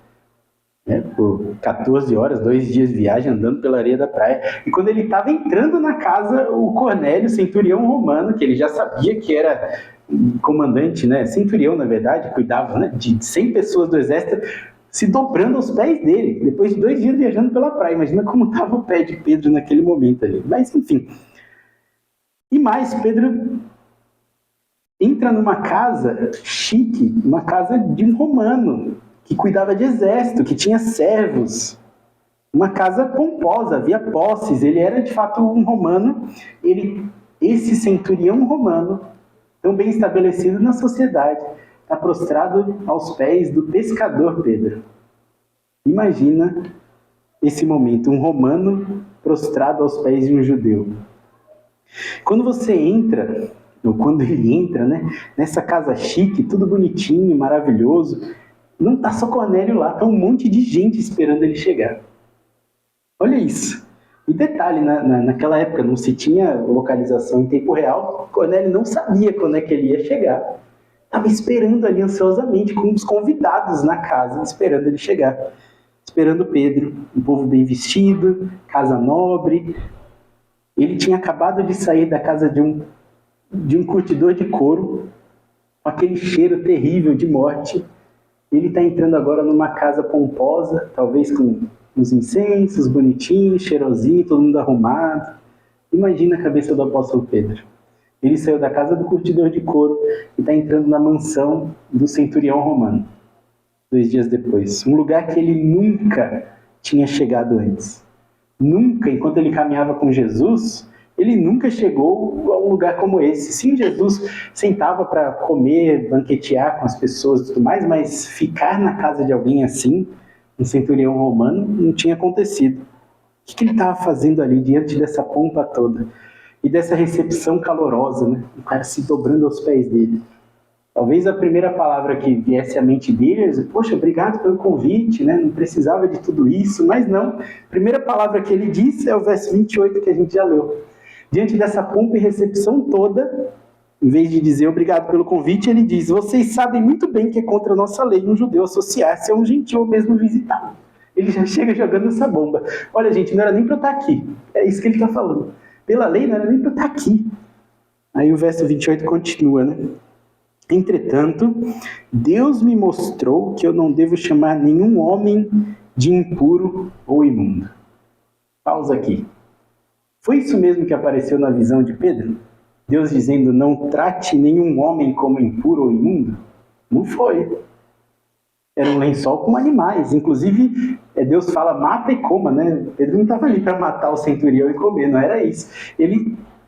né, por 14 horas, 2 dias de viagem, andando pela areia da praia. E quando ele estava entrando na casa, o Cornélio, centurião romano, que ele já sabia que era comandante, né, centurião na verdade, cuidava, né, de 100 pessoas do exército, se dobrando aos pés dele, depois de 2 dias viajando pela praia. Imagina como estava o pé de Pedro naquele momento ali. Mas enfim. E mais, Pedro entra numa casa chique, uma casa de um romano, que cuidava de exército, que tinha servos. Uma casa pomposa, havia posses, ele era de fato um romano, esse centurião romano, tão bem estabelecido na sociedade, está prostrado aos pés do pescador Pedro. Imagina esse momento, um romano prostrado aos pés de um judeu. Quando você entra, ou quando ele entra, né, nessa casa chique, tudo bonitinho, maravilhoso, não está só Cornélio lá, está um monte de gente esperando ele chegar. Olha isso. E detalhe, naquela época não se tinha localização em tempo real, Cornélio não sabia quando é que ele ia chegar. Estava esperando ali ansiosamente, com os convidados na casa, esperando ele chegar. Esperando Pedro, um povo bem vestido, casa nobre. Ele tinha acabado de sair da casa de um curtidor de couro, com aquele cheiro terrível de morte. Ele está entrando agora numa casa pomposa, talvez com uns incensos bonitinhos, cheirosinho, todo mundo arrumado. Imagina a cabeça do apóstolo Pedro. Ele saiu da casa do curtidor de couro e está entrando na mansão do centurião romano. 2 dias depois. Um lugar que ele nunca tinha chegado antes. Nunca, enquanto ele caminhava com Jesus, ele nunca chegou a um lugar como esse. Sim, Jesus sentava para comer, banquetear com as pessoas e tudo mais, mas ficar na casa de alguém assim, um centurião romano, não tinha acontecido. O que ele estava fazendo ali diante dessa pompa toda? E dessa recepção calorosa, né? O cara se dobrando aos pés dele. Talvez a primeira palavra que viesse à mente dele é: poxa, obrigado pelo convite, né? Não precisava de tudo isso. Mas não, a primeira palavra que ele disse é o verso 28 que a gente já leu. Diante dessa pompa e recepção toda, em vez de dizer obrigado pelo convite, ele diz: vocês sabem muito bem que é contra a nossa lei um judeu associar-se a um gentil ou mesmo visitá-lo. Ele já chega jogando essa bomba. Olha, gente, não era nem para eu estar aqui. É isso que ele está falando. Pela lei, não era nem para eu estar aqui. Aí o verso 28 continua, né? Entretanto, Deus me mostrou que eu não devo chamar nenhum homem de impuro ou imundo. Pausa aqui. Foi isso mesmo que apareceu na visão de Pedro? Deus dizendo: não trate nenhum homem como impuro ou imundo? Não foi. Era um lençol com animais. Inclusive, Deus fala: mata e coma, né? Pedro não estava ali para matar o centurião e comer, não era isso.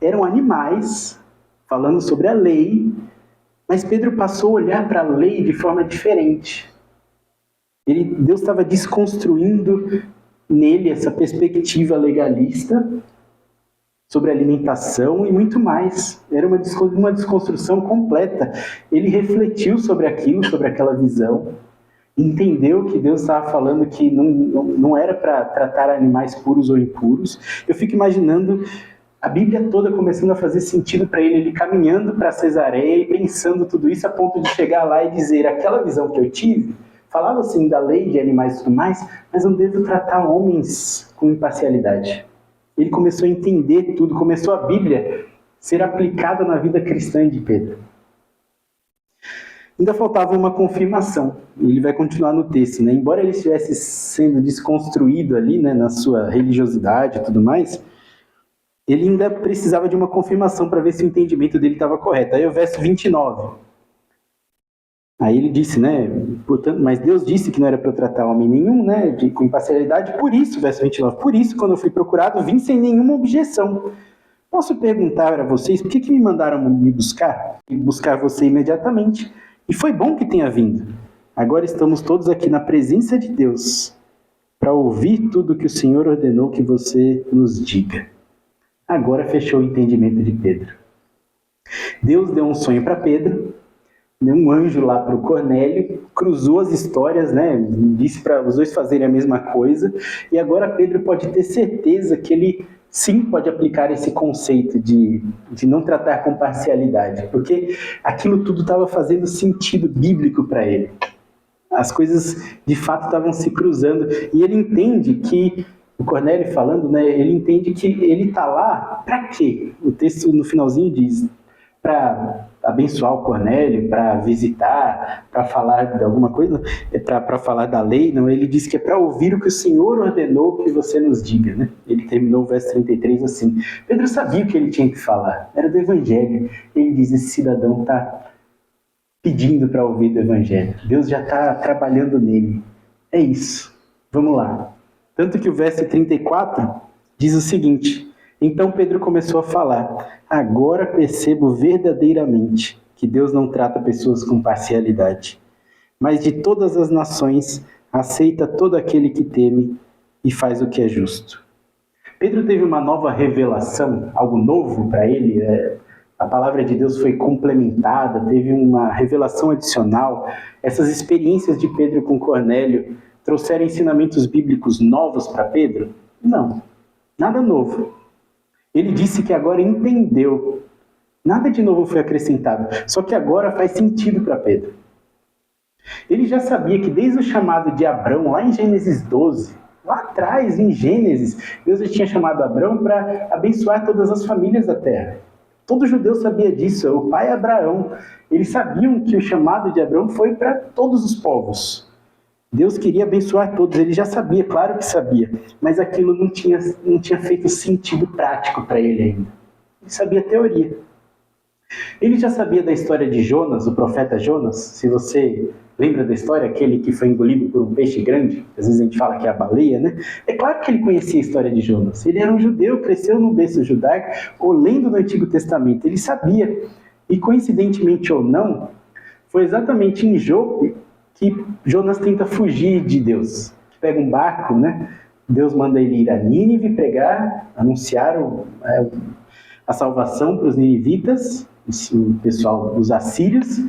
Eram animais, falando sobre a lei, mas Pedro passou a olhar para a lei de forma diferente. Deus estava desconstruindo nele essa perspectiva legalista sobre alimentação e muito mais. Era uma desconstrução completa. Ele refletiu sobre aquilo, sobre aquela visão, entendeu que Deus estava falando que não era para tratar animais puros ou impuros. Eu fico imaginando a Bíblia toda começando a fazer sentido para ele caminhando para Cesareia e pensando tudo isso a ponto de chegar lá e dizer: aquela visão que eu tive, falava assim da lei de animais e tudo mais, mas não devo tratar homens com imparcialidade. Ele começou a entender tudo, começou a Bíblia ser aplicada na vida cristã de Pedro. Ainda faltava uma confirmação, e ele vai continuar no texto, né? Embora ele estivesse sendo desconstruído ali, né, na sua religiosidade e tudo mais, ele ainda precisava de uma confirmação para ver se o entendimento dele estava correto. Aí o verso 29. Aí ele disse, né, portanto, mas Deus disse que não era para eu tratar homem nenhum, né, com imparcialidade. Por isso, verso 29, por isso, quando eu fui procurado, vim sem nenhuma objeção. Posso perguntar a vocês, por que me mandaram me buscar? E buscar você imediatamente. E foi bom que tenha vindo. Agora estamos todos aqui na presença de Deus para ouvir tudo que o Senhor ordenou que você nos diga. Agora fechou o entendimento de Pedro. Deus deu um sonho para Pedro, deu um anjo lá para o Cornélio, cruzou as histórias, né? Disse para os dois fazerem a mesma coisa, e agora Pedro pode ter certeza que ele sim pode aplicar esse conceito de não tratar com parcialidade, porque aquilo tudo estava fazendo sentido bíblico para ele. As coisas de fato estavam se cruzando, e ele entende que, o Cornélio falando, né, ele entende que ele está lá para quê? O texto no finalzinho diz: para abençoar o Cornélio, para visitar, para falar de alguma coisa, para falar da lei. Não, ele diz que é para ouvir o que o Senhor ordenou que você nos diga, né? Ele terminou o verso 33 assim. Pedro sabia o que ele tinha que falar, era do Evangelho. Ele diz: esse cidadão está pedindo para ouvir do Evangelho, Deus já está trabalhando nele, é isso, vamos lá. Tanto que o verso 34 diz o seguinte: então Pedro começou a falar: agora percebo verdadeiramente que Deus não trata pessoas com parcialidade, mas de todas as nações aceita todo aquele que teme e faz o que é justo. Pedro teve uma nova revelação, algo novo para ele. A palavra de Deus foi complementada, teve uma revelação adicional. Essas experiências de Pedro com Cornélio trouxeram ensinamentos bíblicos novos para Pedro? Não, nada novo. Ele disse que agora entendeu. Nada de novo foi acrescentado, só que agora faz sentido para Pedro. Ele já sabia que desde o chamado de Abrão, lá em Gênesis 12, lá atrás, em Gênesis, Deus já tinha chamado Abrão para abençoar todas as famílias da terra. Todo judeu sabia disso, o pai Abraão. Eles sabiam que o chamado de Abrão foi para todos os povos. Deus queria abençoar todos, ele já sabia, claro que sabia, mas aquilo não tinha feito sentido prático para ele ainda. Ele sabia a teoria. Ele já sabia da história de Jonas, o profeta Jonas. Se você lembra da história, aquele que foi engolido por um peixe grande, às vezes a gente fala que é a baleia, né? É claro que ele conhecia a história de Jonas. Ele era um judeu, cresceu no berço judaico, ou lendo no Antigo Testamento. Ele sabia. E coincidentemente ou não, foi exatamente em Jope que Jonas tenta fugir de Deus. Pega um barco, né? Deus manda ele ir a Nínive pregar, anunciar a salvação para os ninivitas, o pessoal dos assírios.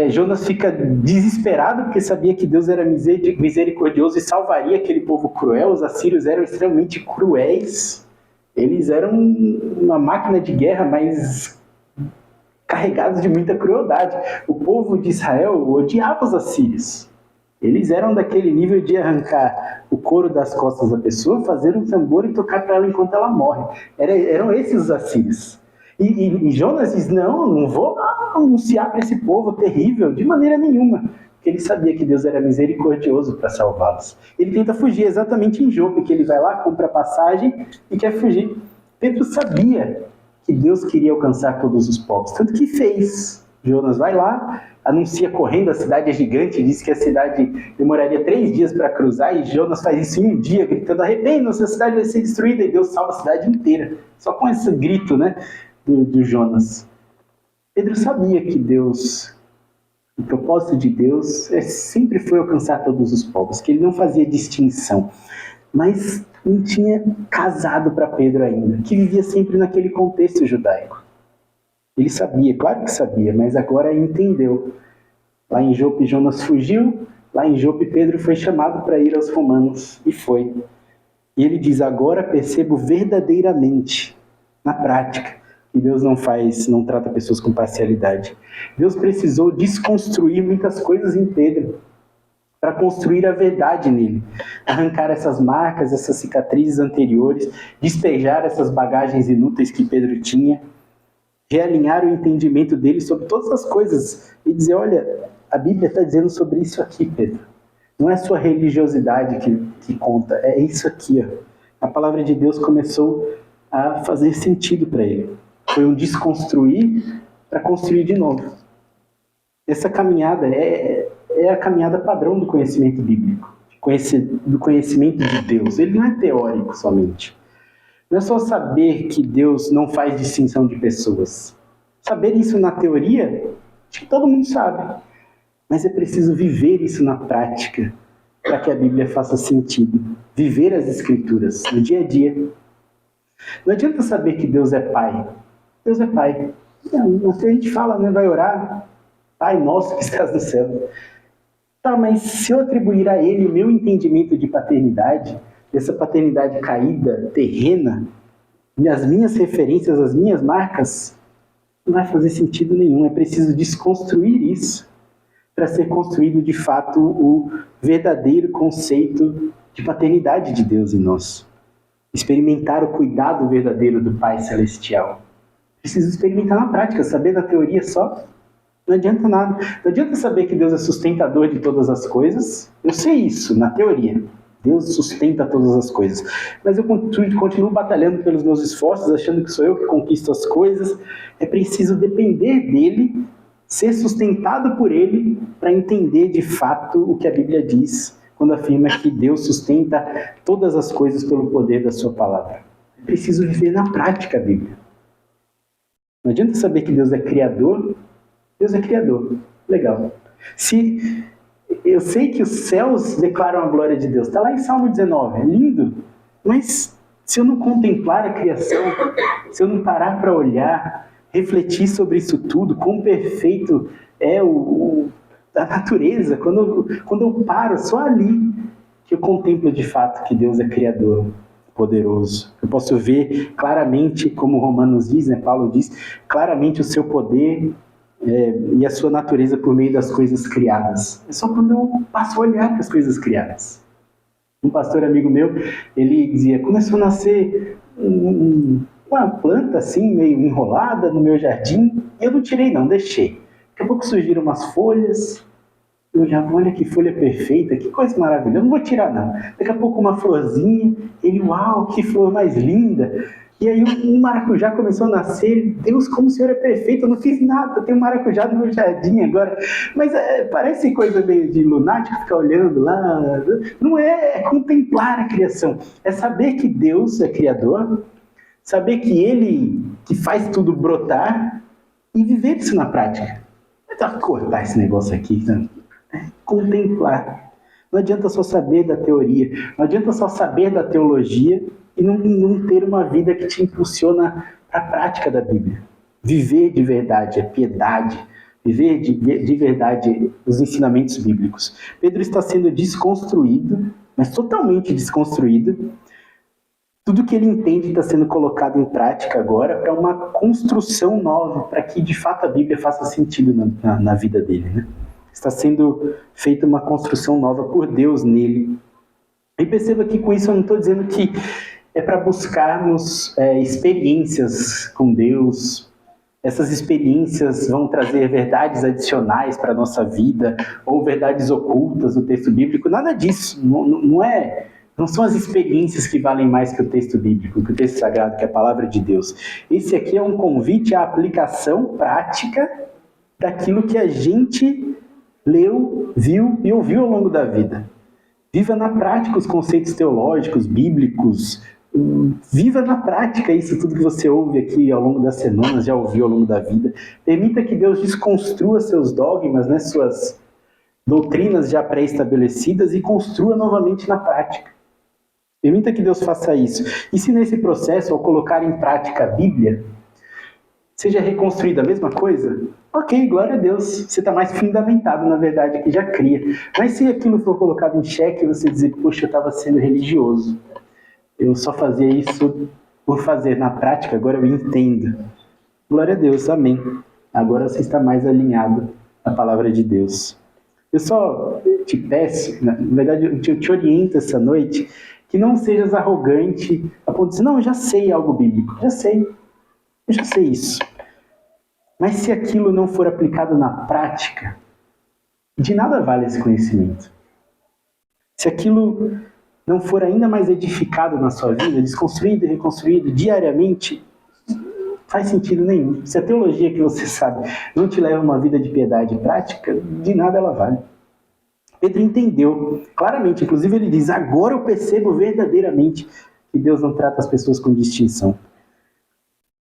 Jonas fica desesperado porque sabia que Deus era misericordioso e salvaria aquele povo cruel. Os assírios eram extremamente cruéis. Eles eram uma máquina de guerra, mas carregados de muita crueldade. O povo de Israel odiava os assírios. Eles eram daquele nível de arrancar o couro das costas da pessoa, fazer um tambor e tocar para ela enquanto ela morre. Eram esses os assírios. E Jonas diz, não vou anunciar para esse povo terrível, de maneira nenhuma. Porque ele sabia que Deus era misericordioso para salvá-los. Ele tenta fugir exatamente em Jope, que ele vai lá, compra a passagem e quer fugir. Pedro sabia que Deus queria alcançar todos os povos, tanto que fez. Jonas vai lá, anuncia correndo, a cidade é gigante, diz que a cidade demoraria 3 dias para cruzar, e Jonas faz isso em um dia, gritando, arrependam-se, a cidade vai ser destruída, e Deus salva a cidade inteira, só com esse grito, né, do Jonas. Pedro sabia que Deus, o propósito de Deus sempre foi alcançar todos os povos, que ele não fazia distinção, mas não tinha casado para Pedro ainda, que vivia sempre naquele contexto judaico. Ele sabia, claro que sabia, mas agora entendeu. Lá em Jope, Jonas fugiu, lá em Jope, Pedro foi chamado para ir aos romanos, e foi. E ele diz, agora percebo verdadeiramente, na prática, que Deus não trata pessoas com parcialidade. Deus precisou desconstruir muitas coisas em Pedro, para construir a verdade nele, arrancar essas marcas, essas cicatrizes anteriores, despejar essas bagagens inúteis que Pedro tinha, realinhar o entendimento dele sobre todas as coisas e dizer, olha, a Bíblia está dizendo sobre isso aqui, Pedro. Não é sua religiosidade que conta, é isso aqui. Ó. A palavra de Deus começou a fazer sentido para ele. Foi um desconstruir para construir de novo. Essa caminhada é a caminhada padrão do conhecimento bíblico, do conhecimento de Deus. Ele não é teórico somente. Não é só saber que Deus não faz distinção de pessoas. Saber isso na teoria, acho que todo mundo sabe. Mas é preciso viver isso na prática, para que a Bíblia faça sentido. Viver as Escrituras no dia a dia. Não adianta saber que Deus é Pai. Deus é Pai. Não, a gente fala, né, vai orar, Pai nosso que estás no céu. Tá, mas se eu atribuir a Ele o meu entendimento de paternidade, dessa paternidade caída, terrena, as minhas referências, as minhas marcas, não vai fazer sentido nenhum. É preciso desconstruir isso para ser construído de fato o verdadeiro conceito de paternidade de Deus em nós. Experimentar o cuidado verdadeiro do Pai Celestial. Preciso experimentar na prática, saber da teoria só não adianta nada. Não adianta saber que Deus é sustentador de todas as coisas. Eu sei isso, na teoria. Deus sustenta todas as coisas. Mas eu continuo batalhando pelos meus esforços, achando que sou eu que conquisto as coisas. É preciso depender dele, ser sustentado por ele, para entender de fato o que a Bíblia diz, quando afirma que Deus sustenta todas as coisas pelo poder da sua palavra. É preciso viver na prática a Bíblia. Não adianta saber que Deus é criador. Deus é criador. Legal. Se eu sei que os céus declaram a glória de Deus. Está lá em Salmo 19. É lindo. Mas se eu não contemplar a criação, se eu não parar para olhar, refletir sobre isso tudo, quão perfeito é a natureza, quando eu paro só ali, que eu contemplo de fato que Deus é criador, poderoso. Eu posso ver claramente, como Romanos diz, né, Paulo diz, claramente o seu poder e a sua natureza por meio das coisas criadas. É só quando eu passo a olhar para as coisas criadas. Um pastor amigo meu, ele dizia, começou a nascer uma planta assim, meio enrolada no meu jardim, e eu não tirei não, deixei. Daqui a pouco surgiram umas folhas, eu já, olha que folha perfeita, que coisa maravilhosa, não vou tirar não. Daqui a pouco uma florzinha, ele, uau, que flor mais linda. E aí um maracujá começou a nascer. Deus, como o Senhor é perfeito, eu não fiz nada, tem um maracujá no meu jardim agora. Mas parece coisa meio de lunático ficar olhando lá. Não é, é contemplar a criação. É saber que Deus é criador, saber que Ele que faz tudo brotar e viver isso na prática. Então, cortar esse negócio aqui, né? Contemplar. Não adianta só saber da teoria, não adianta só saber da teologia e não ter uma vida que te impulsiona para a prática da Bíblia. Viver de verdade, é piedade, viver de verdade os ensinamentos bíblicos. Pedro está sendo desconstruído, mas totalmente desconstruído. Tudo que ele entende está sendo colocado em prática agora para uma construção nova, para que de fato a Bíblia faça sentido na vida dele, né? Está sendo feita uma construção nova por Deus nele. E perceba que com isso eu não estou dizendo que é para buscarmos experiências com Deus. Essas experiências vão trazer verdades adicionais para a nossa vida, ou verdades ocultas no texto bíblico. Nada disso. Não são as experiências que valem mais que o texto bíblico, que o texto sagrado, que é a palavra de Deus. Esse aqui é um convite à aplicação prática daquilo que a gente leu, viu e ouviu ao longo da vida. Viva na prática os conceitos teológicos, bíblicos. Viva na prática isso tudo que você ouve aqui ao longo das semanas, já ouviu ao longo da vida. Permita que Deus desconstrua seus dogmas, né, suas doutrinas já pré-estabelecidas e construa novamente na prática. Permita que Deus faça isso. E se nesse processo, ao colocar em prática a Bíblia, seja reconstruída a mesma coisa, ok, glória a Deus, você está mais fundamentado na verdade que já cria. Mas se aquilo for colocado em xeque, você dizer, poxa, eu estava sendo religioso, eu só fazia isso por fazer, na prática agora eu entendo. Glória a Deus, amém. Agora você está mais alinhado à palavra de Deus. Eu só te peço, na verdade eu te oriento essa noite, que não sejas arrogante a ponto de dizer, não, eu já sei algo bíblico, eu já sei isso. Mas se aquilo não for aplicado na prática, de nada vale esse conhecimento. Se aquilo não for ainda mais edificado na sua vida, desconstruído e reconstruído diariamente, não faz sentido nenhum. Se a teologia que você sabe não te leva a uma vida de piedade prática, de nada ela vale. Pedro entendeu claramente, inclusive ele diz, agora eu percebo verdadeiramente que Deus não trata as pessoas com distinção.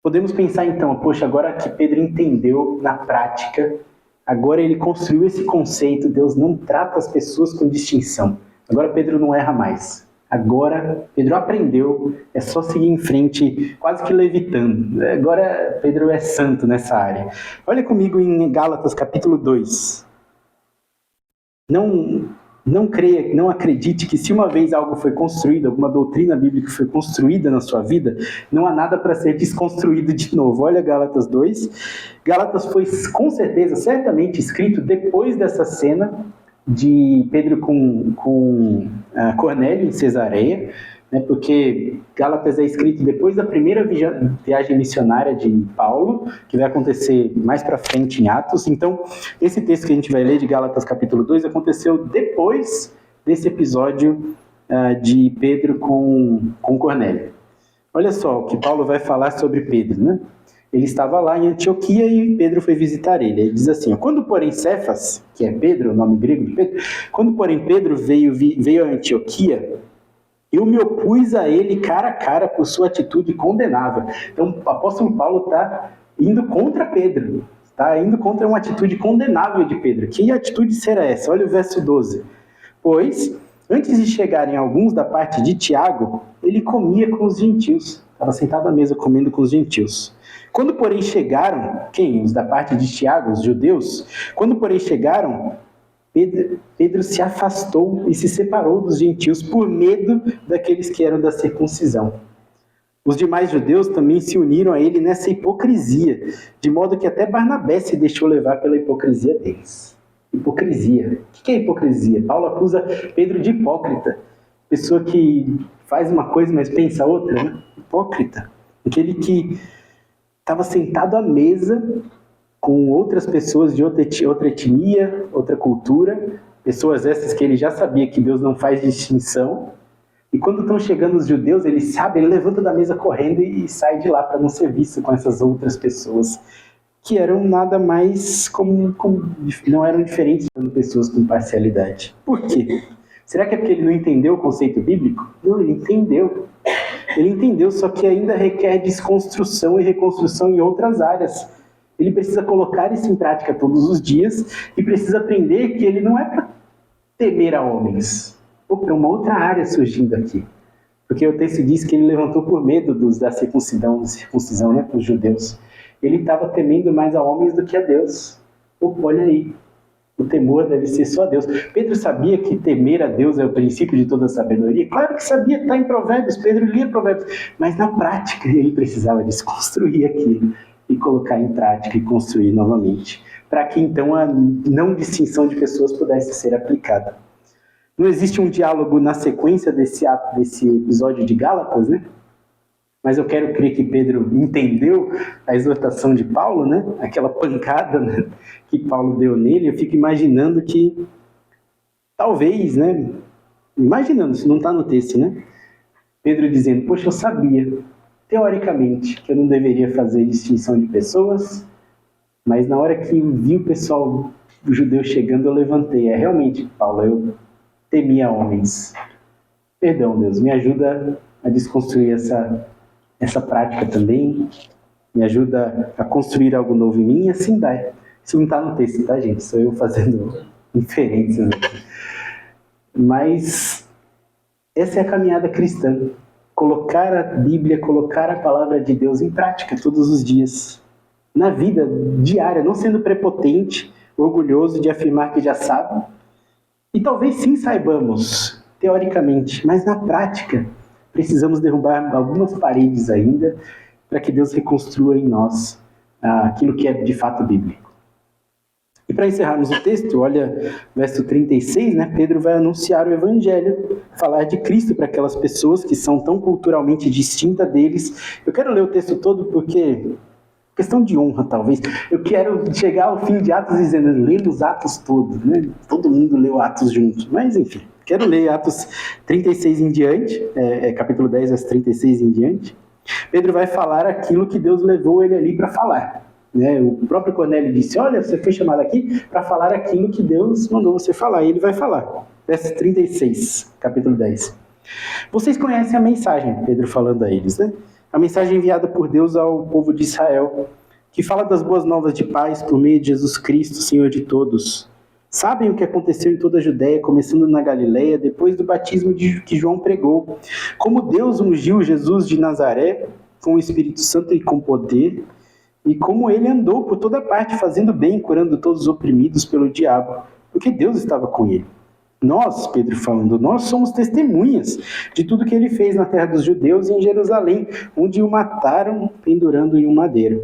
Podemos pensar então, poxa, agora que Pedro entendeu na prática, agora ele construiu esse conceito, Deus não trata as pessoas com distinção. Agora Pedro não erra mais. Agora Pedro aprendeu, é só seguir em frente, quase que levitando. Agora Pedro é santo nessa área. Olha comigo em Gálatas capítulo 2. Não acredite que se uma vez algo foi construído, alguma doutrina bíblica foi construída na sua vida, não há nada para ser desconstruído de novo. Olha Gálatas 2. Gálatas foi com certeza, certamente escrito depois dessa cena de Pedro com Cornélio em Cesareia, né, porque Gálatas é escrito depois da primeira viagem missionária de Paulo, que vai acontecer mais para frente em Atos. Então, esse texto que a gente vai ler de Gálatas capítulo 2 aconteceu depois desse episódio de Pedro com Cornélio. Olha só o que Paulo vai falar sobre Pedro, né? Ele estava lá em Antioquia e Pedro foi visitar ele. Ele diz assim, quando porém Cefas, que é Pedro, o nome grego de Pedro, quando porém Pedro veio a Antioquia, eu me opus a ele cara a cara por sua atitude condenável. Então o apóstolo Paulo está indo contra Pedro, está indo contra uma atitude condenável de Pedro. Que atitude será essa? Olha o verso 12. Pois, antes de chegarem alguns da parte de Tiago, ele comia com os gentios. Estava sentado à mesa comendo com os gentios. Quando, porém, chegaram, quem? Os da parte de Tiago, os judeus? Quando, porém, chegaram, Pedro se afastou e se separou dos gentios por medo daqueles que eram da circuncisão. Os demais judeus também se uniram a ele nessa hipocrisia, de modo que até Barnabé se deixou levar pela hipocrisia deles. Hipocrisia. O que é hipocrisia? Paulo acusa Pedro de hipócrita. Pessoa que faz uma coisa, mas pensa outra, né? Hipócrita. Aquele que estava sentado à mesa com outras pessoas de outra etnia, outra cultura, pessoas essas que ele já sabia que Deus não faz distinção, E quando estão chegando os judeus, ele sabe, ele levanta da mesa correndo e sai de lá para não ser visto com essas outras pessoas, que eram nada mais não eram diferentes de pessoas com parcialidade. Por quê? Será que é porque ele não entendeu o conceito bíblico? Não, ele entendeu. Ele entendeu, só que ainda requer desconstrução e reconstrução em outras áreas. Ele precisa colocar isso em prática todos os dias e precisa aprender que ele não é para temer a homens. Opa, é uma outra área surgindo aqui. Porque o texto diz que ele levantou por medo da circuncisão, né, para os judeus. Ele estava temendo mais a homens do que a Deus. Opa, olha aí. O temor deve ser só a Deus. Pedro sabia que temer a Deus é o princípio de toda a sabedoria? Claro que sabia, está em Provérbios, Pedro lia Provérbios. Mas na prática ele precisava desconstruir aquilo e colocar em prática e construir novamente. Para que então a não distinção de pessoas pudesse ser aplicada. Não existe um diálogo na sequência desse episódio de Gálatas, né? Mas eu quero crer que Pedro entendeu a exortação de Paulo, né? Aquela pancada, né, que Paulo deu nele. Eu fico imaginando que, talvez, né? Imaginando, isso não está no texto, né? Pedro dizendo, poxa, eu sabia, teoricamente, que eu não deveria fazer distinção de pessoas, mas na hora que vi o pessoal, o judeu chegando, eu levantei. Realmente, Paulo, eu temia homens. Perdão, Deus, me ajuda a desconstruir essa prática também, me ajuda a construir algo novo em mim, e assim vai. Isso não está no texto, tá, gente? Sou eu fazendo inferências aqui. Mas essa é a caminhada cristã. Colocar a Bíblia, colocar a palavra de Deus em prática todos os dias. Na vida diária, não sendo prepotente, orgulhoso de afirmar que já sabe. E talvez sim saibamos, teoricamente, mas na prática, precisamos derrubar algumas paredes ainda para que Deus reconstrua em nós aquilo que é de fato bíblico. E para encerrarmos o texto, olha, verso 36, né? Pedro vai anunciar o Evangelho, falar de Cristo para aquelas pessoas que são tão culturalmente distintas deles. Eu quero ler o texto todo porque, questão de honra talvez, eu quero chegar ao fim de Atos dizendo, lemos Atos todos, né? Todo mundo leu Atos junto, mas enfim. Quero ler Atos 36 em diante, capítulo 10, verso 36 em diante. Pedro vai falar aquilo que Deus levou ele ali para falar. Né? O próprio Cornélio disse, olha, você foi chamado aqui para falar aquilo que Deus mandou você falar. E ele vai falar. Verso 36, capítulo 10. Vocês conhecem a mensagem, Pedro falando a eles, né? A mensagem enviada por Deus ao povo de Israel, que fala das boas novas de paz por meio de Jesus Cristo, Senhor de todos. Sabem o que aconteceu em toda a Judéia, começando na Galileia, depois do batismo que João pregou. Como Deus ungiu Jesus de Nazaré com o Espírito Santo e com poder, e como ele andou por toda parte, fazendo bem, curando todos os oprimidos pelo diabo, porque Deus estava com ele. Nós, Pedro falando, nós somos testemunhas de tudo que ele fez na terra dos judeus e em Jerusalém, onde o mataram pendurando em um madeiro.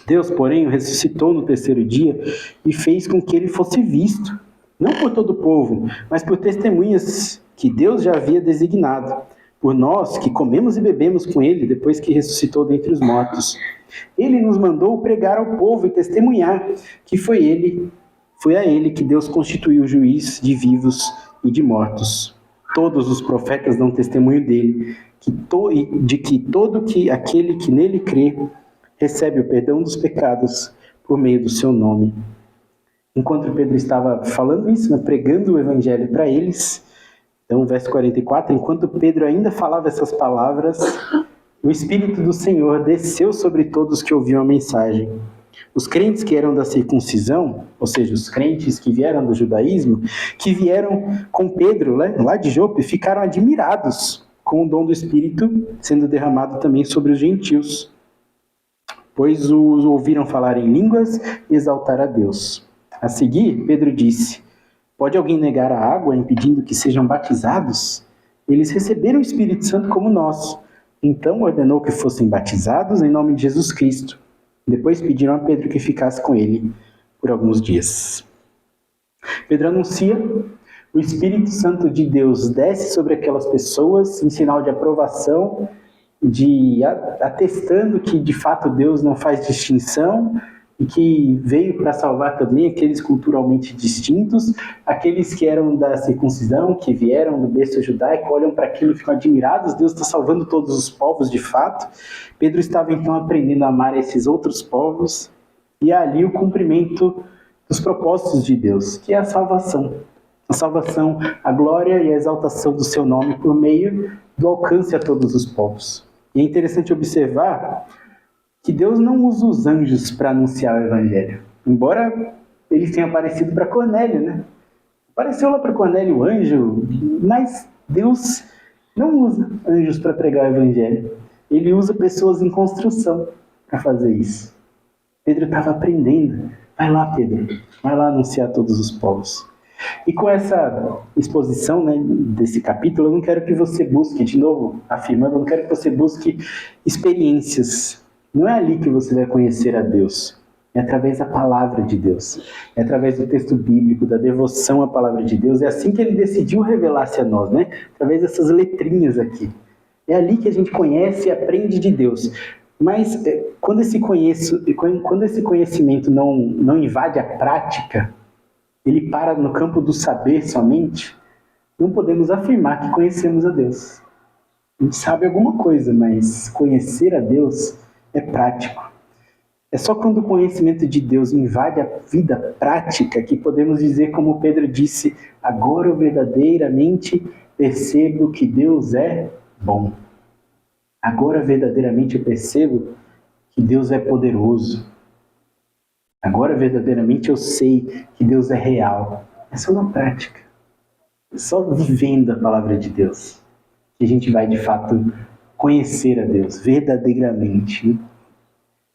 Deus, porém, o ressuscitou no terceiro dia e fez com que ele fosse visto, não por todo o povo, mas por testemunhas que Deus já havia designado, por nós que comemos e bebemos com ele depois que ressuscitou dentre os mortos. Ele nos mandou pregar ao povo e testemunhar que foi a ele que Deus constituiu juiz de vivos e de mortos. Todos os profetas dão testemunho dele, de que todo aquele que nele crê recebe o perdão dos pecados por meio do seu nome. Enquanto Pedro estava falando isso, né, pregando o evangelho para eles, então, verso 44, enquanto Pedro ainda falava essas palavras, o Espírito do Senhor desceu sobre todos que ouviam a mensagem. Os crentes que eram da circuncisão, ou seja, os crentes que vieram do judaísmo, que vieram com Pedro, né, lá de Jope, ficaram admirados com o dom do Espírito sendo derramado também sobre os gentios, pois os ouviram falar em línguas e exaltar a Deus. A seguir, Pedro disse, pode alguém negar a água impedindo que sejam batizados? Eles receberam o Espírito Santo como nós. Então ordenou que fossem batizados em nome de Jesus Cristo. Depois pediram a Pedro que ficasse com ele por alguns dias. Pedro anuncia, o Espírito Santo de Deus desce sobre aquelas pessoas em sinal de aprovação, atestando que de fato Deus não faz distinção e que veio para salvar também aqueles culturalmente distintos, aqueles que eram da circuncisão, que vieram do berço judaico, olham para aquilo e ficam admirados, Deus está salvando todos os povos de fato. Pedro estava então aprendendo a amar esses outros povos, e ali o cumprimento dos propósitos de Deus, que é a salvação. A salvação, a glória e a exaltação do seu nome por meio do alcance a todos os povos. E é interessante observar que Deus não usa os anjos para anunciar o evangelho. Embora eles tenham aparecido para Cornélio, né? Apareceu lá para Cornélio o anjo, mas Deus não usa anjos para pregar o evangelho. Ele usa pessoas em construção para fazer isso. Pedro estava aprendendo. Vai lá, Pedro. Vai lá anunciar a todos os povos. E com essa exposição, né, desse capítulo, eu não quero que você busque, de novo afirmando, eu não quero que você busque experiências. Não é ali que você vai conhecer a Deus. É através da palavra de Deus. É através do texto bíblico, da devoção à palavra de Deus. É assim que ele decidiu revelar-se a nós, né? Através dessas letrinhas aqui. É ali que a gente conhece e aprende de Deus. Mas quando esse conhecimento não invade a prática, ele para no campo do saber somente, não podemos afirmar que conhecemos a Deus. A gente sabe alguma coisa, mas conhecer a Deus é prático. É só quando o conhecimento de Deus invade a vida prática que podemos dizer, como Pedro disse, agora eu verdadeiramente percebo que Deus é bom. Agora verdadeiramente eu percebo que Deus é poderoso. Agora verdadeiramente eu sei que Deus é real. É só na prática. É só vivendo a palavra de Deus que a gente vai de fato conhecer a Deus verdadeiramente.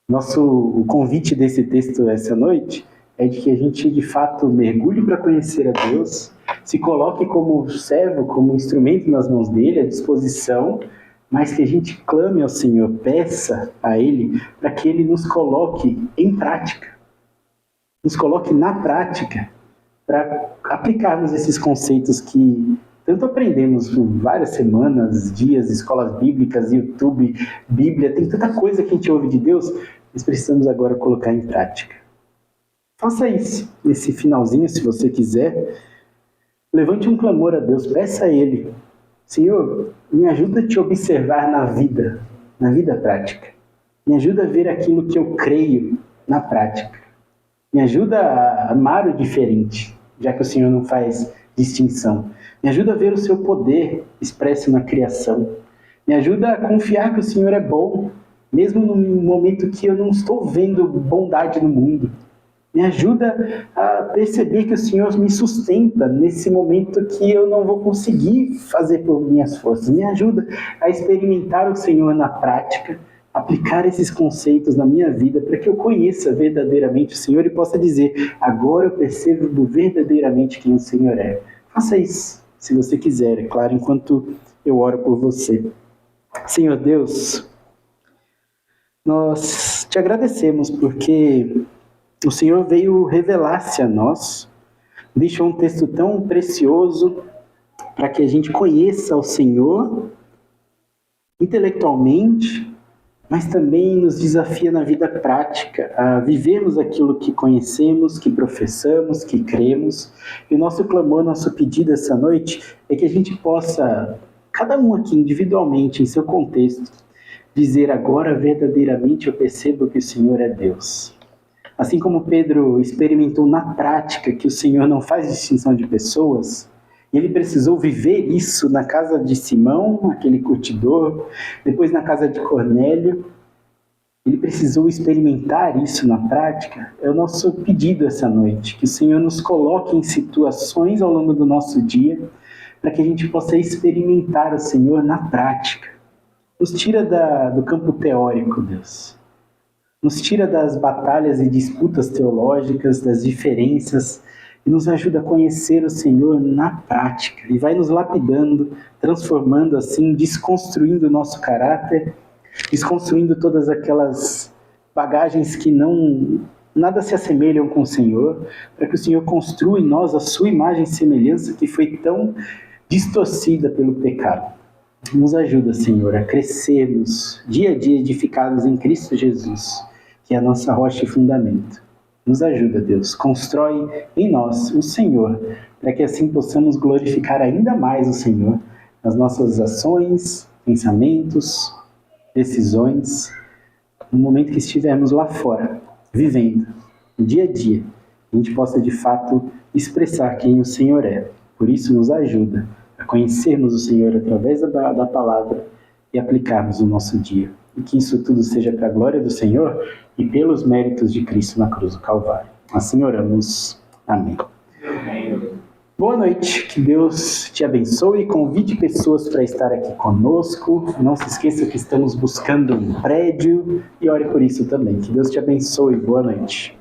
O convite desse texto essa noite é de que a gente de fato mergulhe para conhecer a Deus, se coloque como servo, como instrumento nas mãos dele, à disposição, mas que a gente clame ao Senhor, peça a Ele para que Ele nos coloque em prática, nos coloque na prática, para aplicarmos esses conceitos que tanto aprendemos por várias semanas, dias, escolas bíblicas, YouTube, Bíblia, tem tanta coisa que a gente ouve de Deus, mas precisamos agora colocar em prática. Faça isso, nesse finalzinho, se você quiser. Levante um clamor a Deus, peça a Ele, Senhor, me ajuda a te observar na vida prática. Me ajuda a ver aquilo que eu creio na prática. Me ajuda a amar o diferente, já que o Senhor não faz distinção. Me ajuda a ver o seu poder expresso na criação. Me ajuda a confiar que o Senhor é bom, mesmo no momento que eu não estou vendo bondade no mundo. Me ajuda a perceber que o Senhor me sustenta nesse momento que eu não vou conseguir fazer por minhas forças. Me ajuda a experimentar o Senhor na prática, aplicar esses conceitos na minha vida para que eu conheça verdadeiramente o Senhor e possa dizer, agora eu percebo verdadeiramente quem o Senhor é. Faça isso, se você quiser, é claro, enquanto eu oro por você. Senhor Deus, nós te agradecemos porque o Senhor veio revelar-se a nós, deixou um texto tão precioso para que a gente conheça o Senhor intelectualmente, mas também nos desafia na vida prática a vivermos aquilo que conhecemos, que professamos, que cremos. E o nosso clamor, nosso pedido essa noite é que a gente possa, cada um aqui individualmente, em seu contexto, dizer agora verdadeiramente eu percebo que o Senhor é Deus. Assim como Pedro experimentou na prática que o Senhor não faz distinção de pessoas, e ele precisou viver isso na casa de Simão, aquele curtidor, depois na casa de Cornélio. Ele precisou experimentar isso na prática. É o nosso pedido essa noite, que o Senhor nos coloque em situações ao longo do nosso dia, para que a gente possa experimentar o Senhor na prática. Nos tira do campo teórico, Deus. Nos tira das batalhas e disputas teológicas, das diferenças, e nos ajuda a conhecer o Senhor na prática. E vai nos lapidando, transformando assim, desconstruindo o nosso caráter, desconstruindo todas aquelas bagagens que nada se assemelham com o Senhor, para que o Senhor construa em nós a sua imagem e semelhança que foi tão distorcida pelo pecado. Nos ajuda, Senhor, a crescermos dia a dia edificados em Cristo Jesus. que é a nossa rocha e fundamento. Nos ajuda, Deus. Constrói em nós o Senhor, para que assim possamos glorificar ainda mais o Senhor nas nossas ações, pensamentos, decisões, no momento que estivermos lá fora, vivendo, no dia a dia, a gente possa de fato expressar quem o Senhor é. Por isso nos ajuda a conhecermos o Senhor através da palavra e aplicarmos no nosso dia. E que isso tudo seja para a glória do Senhor e pelos méritos de Cristo na cruz do Calvário. Assim oramos. Amém. Boa noite, que Deus te abençoe e convide pessoas para estar aqui conosco. Não se esqueça que estamos buscando um prédio e ore por isso também. Que Deus te abençoe. Boa noite.